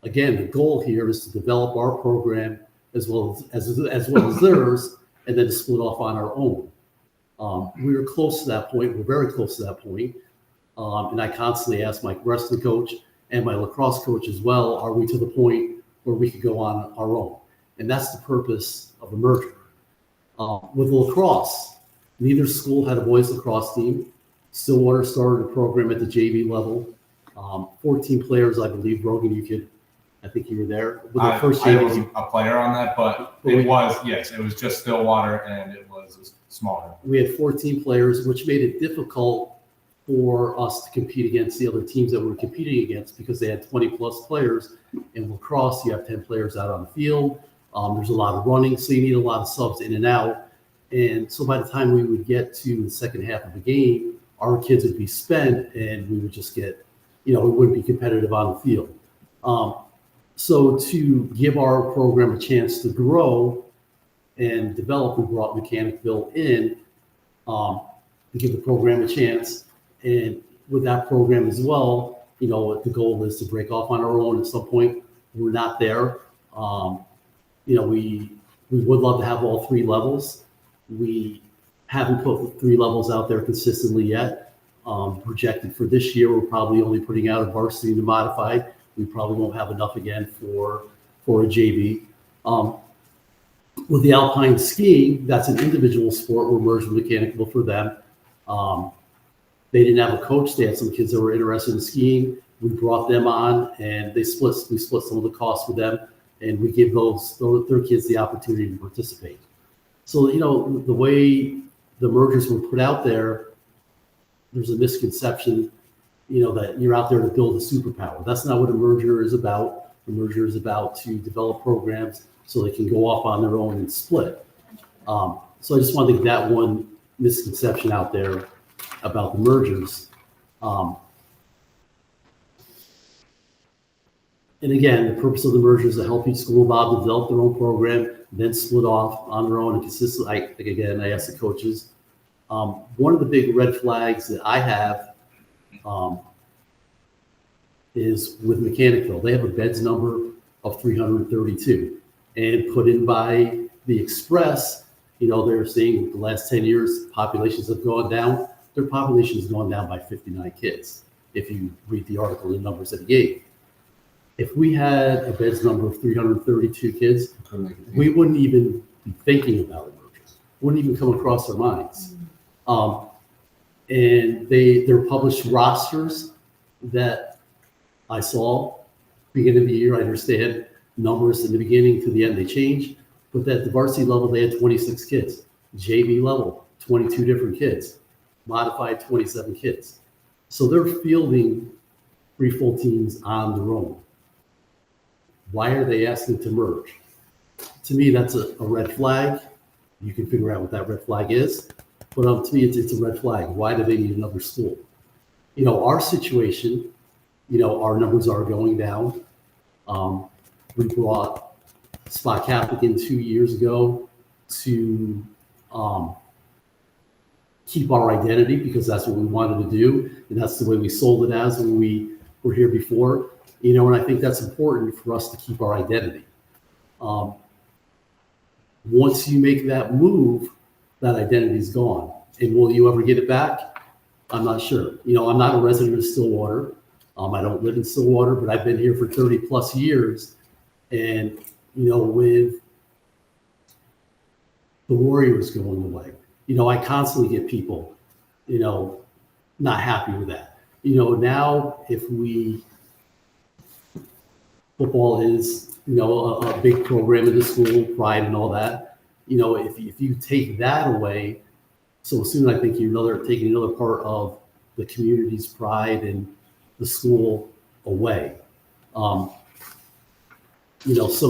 Again, the goal here is to develop our program as well as theirs, and then to split off on our own. We were close to that point. We're very close to that point. And I constantly ask my wrestling coach and my lacrosse coach as well, are we to the point where we could go on our own? And that's the purpose of a merger. With lacrosse, neither school had a boys lacrosse team. Stillwater started a program at the JV level. 14 players, I believe. Rogan, I think you were there. With the I first wasn't a player on that, but it was just Stillwater and it was smaller. We had 14 players, which made it difficult for us to compete against the other teams that we were competing against because they had 20 plus players. In lacrosse, you have 10 players out on the field. There's a lot of running, so you need a lot of subs in and out. And so by the time we would get to the second half of the game, our kids would be spent and we would just get, we wouldn't be competitive on the field. So to give our program a chance to grow and develop, we brought Mechanicville in to give the program a chance. And with that program as well, the goal is to break off on our own at some point. We're not there. We would love to have all 3 levels. We haven't put the 3 levels out there consistently yet. Projected for this year, we're probably only putting out a varsity and a modified. We probably won't have enough again for a JV. With the alpine skiing, that's an individual sport. We're merged with Mechanicville for them. They didn't have a coach. They had some kids that were interested in skiing. We brought them on, and we split some of the costs with them, and we give their kids the opportunity to participate. So, the way the mergers were put out there, there's a misconception, that you're out there to build a superpower. That's not what a merger is about. A merger is about to develop programs so they can go off on their own and split. So I just wanted to get that one misconception out there about the mergers. And again, the purpose of the merger is to help each school involved develop their own program, then split off on their own and consistently. I asked the coaches. One of the big red flags that I have is with Mechanicville. They have a beds number of 332, and put in by the Express. They're saying the last 10 years populations have gone down. Their population has gone down by 59 kids. If you read the article, the numbers that he gave. If we had a beds number of 332 kids, we wouldn't even be thinking about it. Wouldn't even come across our minds. And their published rosters that I saw beginning of the year, I understand numbers in the beginning to the end, they change, but at the varsity level, they had 26 kids. JV level, 22 different kids. Modified, 27 kids. So they're fielding 3 full teams on their own. Why are they asking to merge? To me, that's a red flag. You can figure out what that red flag is. But to me, it's a red flag. Why do they need another school? Our situation, our numbers are going down. We brought Spot Catholic in 2 years ago to keep our identity because that's what we wanted to do. And that's the way we sold it as when we were here before. And I think that's important for us to keep our identity. Once you make that move, that identity is gone. And will you ever get it back? I'm not sure. I'm not a resident of Stillwater. I don't live in Stillwater, but I've been here for 30 plus years. And, with the Warriors going away, I constantly get people, not happy with that. Now if football is, a big program in the school, pride and all that, if you take that away, so soon I think you're taking another part of the community's pride and the school away. Some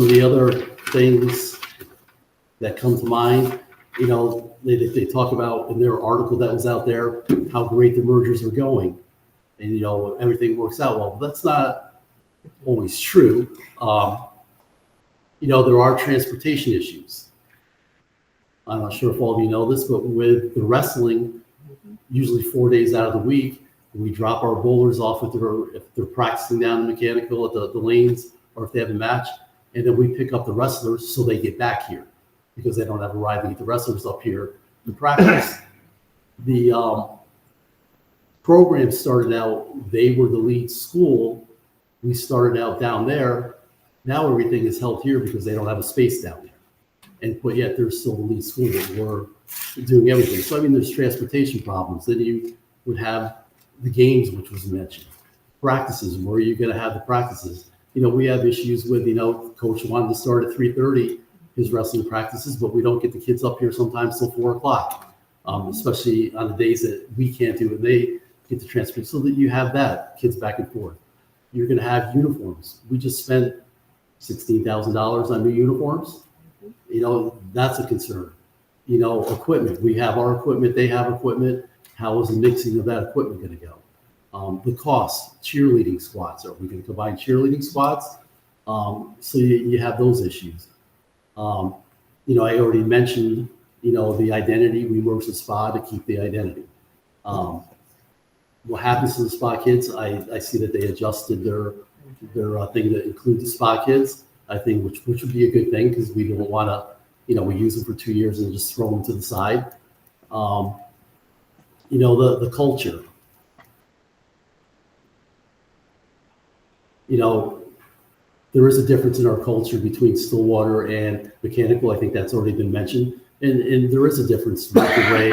of the other things that come to mind, they talk about in their article that was out there, how great the mergers are going and, everything works out well. But that's not always true. There are transportation issues. I'm not sure if all of you know this, but with the wrestling, usually 4 days out of the week, we drop our bowlers off if they're practicing down in Mechanicville at the lanes or if they have a match, and then we pick up the wrestlers so they get back here because they don't have a ride to get the wrestlers up here to practice. The program started out, they were the lead school. We started out down there. Now everything is held here because they don't have a space down there. But yet they're still the lead school that we're doing everything. So, there's transportation problems. Then you would have the games, which was mentioned. practices, where are you going to have the practices? We have issues with, coach wanted to start at 3:30, his wrestling practices, but we don't get the kids up here sometimes till 4 o'clock, especially on the days that we can't do it. They get the transfer so that you have that kids back and forth. You're going to have uniforms. We just spent $16,000 on new uniforms. That's a concern. Equipment. We have our equipment. They have equipment. How is the mixing of that equipment going to go? The cost, cheerleading squads. Are we going to combine cheerleading squads? So you have those issues. I already mentioned, the identity. We merged the spa to keep the identity. What happens to the spa kids? I see that they adjusted their thing to include the spa kids. I think which would be a good thing because we don't want to, we use them for 2 years and just throw them to the side. The culture. There is a difference in our culture between Stillwater and Mechanical. I think that's already been mentioned. And there is a difference with the way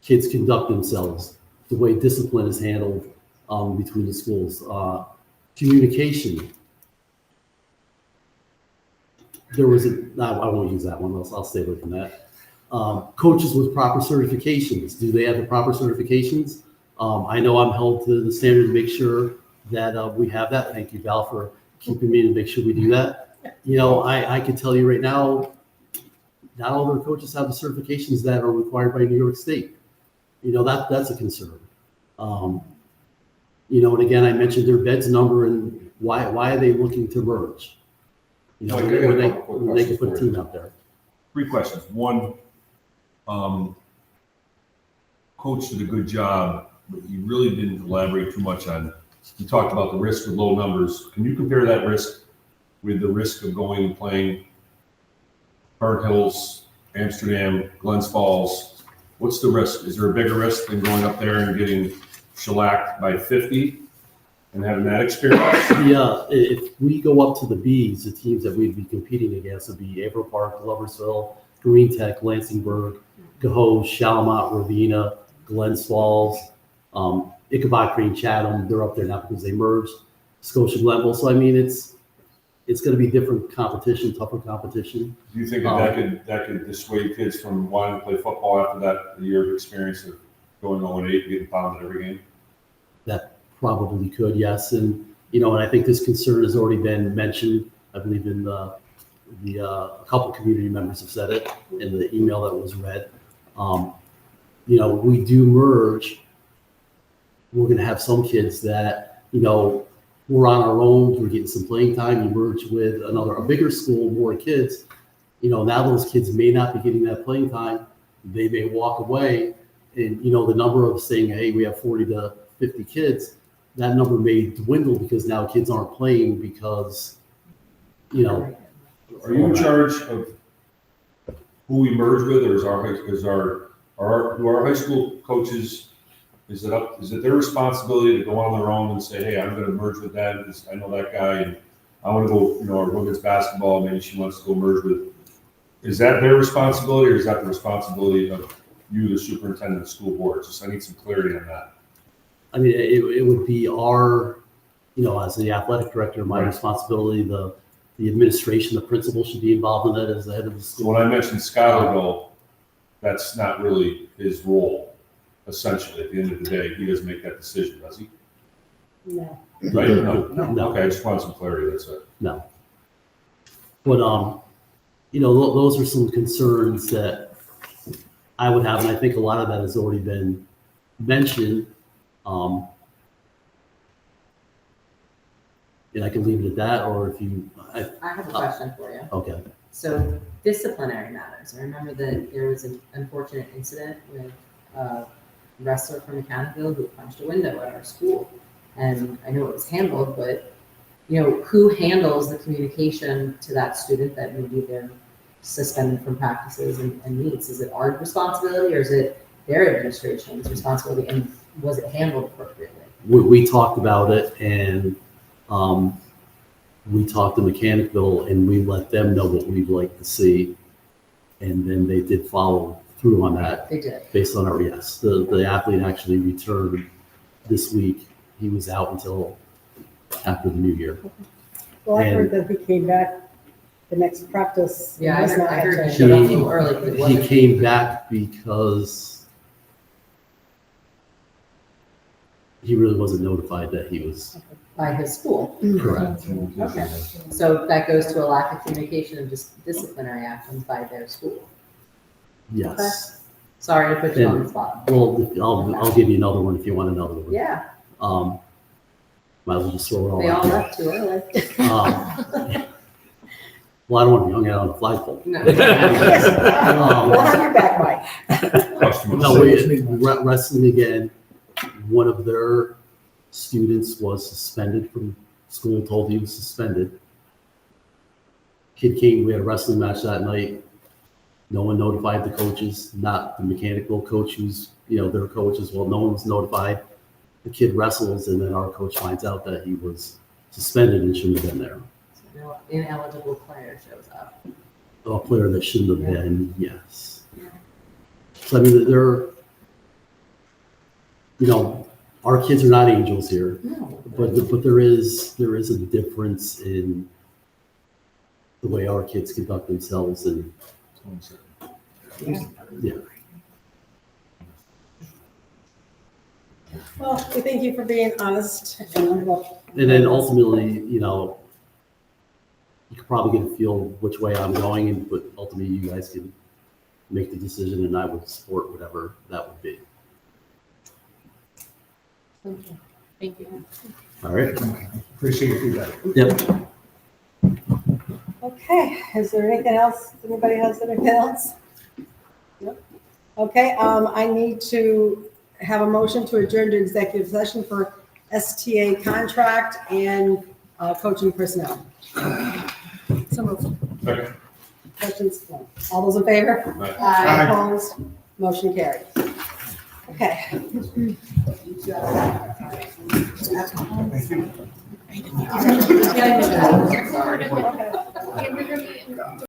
kids conduct themselves, the way discipline is handled between the schools. Communication. I won't use that one. I'll stay away from that. Coaches with proper certifications. Do they have the proper certifications? I know I'm held to the standard to make sure that we have that. Thank you, Val, for keeping me to make sure we do that. I can tell you right now, not all their coaches have the certifications that are required by New York State. That's a concern. And again, I mentioned their beds number and why are they looking to merge? Mike, I got a They couple can quick put a questions team for you. out there. 3 questions. One, Coach did a good job, but he really didn't elaborate too much on. He talked about the risk of low numbers. Can you compare that risk with the risk of going and playing Burnt Hills, Amsterdam, Glens Falls? What's the risk? Is there a bigger risk than going up there and getting shellacked by 50 and having that experience? Yeah, if we go up to the Bs, the teams that we'd be competing against would be Averill Park, Gloversville, Green Tech, Lansingburg, Gahoe, Shalamont, Ravina, Glens Falls, Ichabod Crane, Chatham. They're up there now because they merged. Scotia Glenville. So I mean, it's going to be different competition, tougher competition. Do you think that could dissuade kids from wanting to play football after that year of experience of going 0-8 and getting pounded every game? That probably could, yes. And and I think this concern has already been mentioned. I believe in a couple community members have said it in the email that was read. We do merge. We're going to have some kids that we're on our own. We're getting some playing time. You merge with a bigger school, more kids. Now those kids may not be getting that playing time. They may walk away, and the number of saying, "Hey, we have 40 to 50 kids." That number may dwindle because now kids aren't playing because. Are you in charge of who we merge with, or do our high school coaches? Is it their responsibility to go on their own and say, "Hey, I'm going to merge with that because I know that guy, and I want to go, our women's basketball, maybe she wants to go merge with." Is that their responsibility, or is that the responsibility of you, the superintendent, the school board? I need some clarity on that. I mean, it would be our, as the athletic director, my responsibility. The administration, the principal should be involved in that as the head of the school. So when I mentioned Schuylerville, that's not really his role. Essentially, at the end of the day, he doesn't make that decision, does he? No. Right? No. No. Okay, I just wanted some clarity. That's it. No. But those are some concerns that I would have, and I think a lot of that has already been mentioned. And I can leave it at that, or if you. I have a question for you. Okay. So disciplinary matters. I remember that there was an unfortunate incident with a wrestler from Mechanicsville who punched a window at our school. And I know it was handled, but who handles the communication to that student that maybe they're suspended from practices and meets? Is it our responsibility, or is it their administration's responsibility? And was it handled appropriately? We talked about it, and we talked to Mechanicsville, and we let them know what we'd like to see, and then they did follow through on that. They did. Based on our yes, the athlete actually returned this week. He was out until after the new year. Well, I heard And that he came back the next practice. Yeah, I was not heard he until- showed up a little early. 'cause it He wasn't- came back because he really wasn't notified that he was By his school. correct. Okay, so that goes to a lack of communication and just disciplinary actions by their school. Yes. Sorry to put you on the And, spot. well, I'll give you another one if you want another one. Yeah, Might as well just throw it all they all out there. left too early. Well, I don't want to be hung out on the flagpole. No. We'll have your back, Mike. No, wrestling again, one of their students was suspended from school, told he was suspended. Kid came, we had a wrestling match that night. No one notified the coaches, not the mechanical coach who's, their coach as well. No one was notified. The kid wrestles and then our coach finds out that he was suspended and shouldn't have been there. So no ineligible player shows up. A player that shouldn't have been, yes. So I mean, our kids are not angels here, No. but there is a difference in the way our kids conduct themselves and yeah. Well, we thank you for being honest and well, And then ultimately, you could probably get a feel which way I'm going, but ultimately you guys can make the decision and I would support whatever that would be. Thank you. All right. Appreciate your feedback. Yep. okay, is there anything else? Anybody has anything else? Nope. Okay, I need to have a motion to adjourn to executive session for STA contract and coaching personnel. So moved. Okay. Questions? All those in favor? Aye. Opposed? Motion carried. Okay. Thank you. Okay.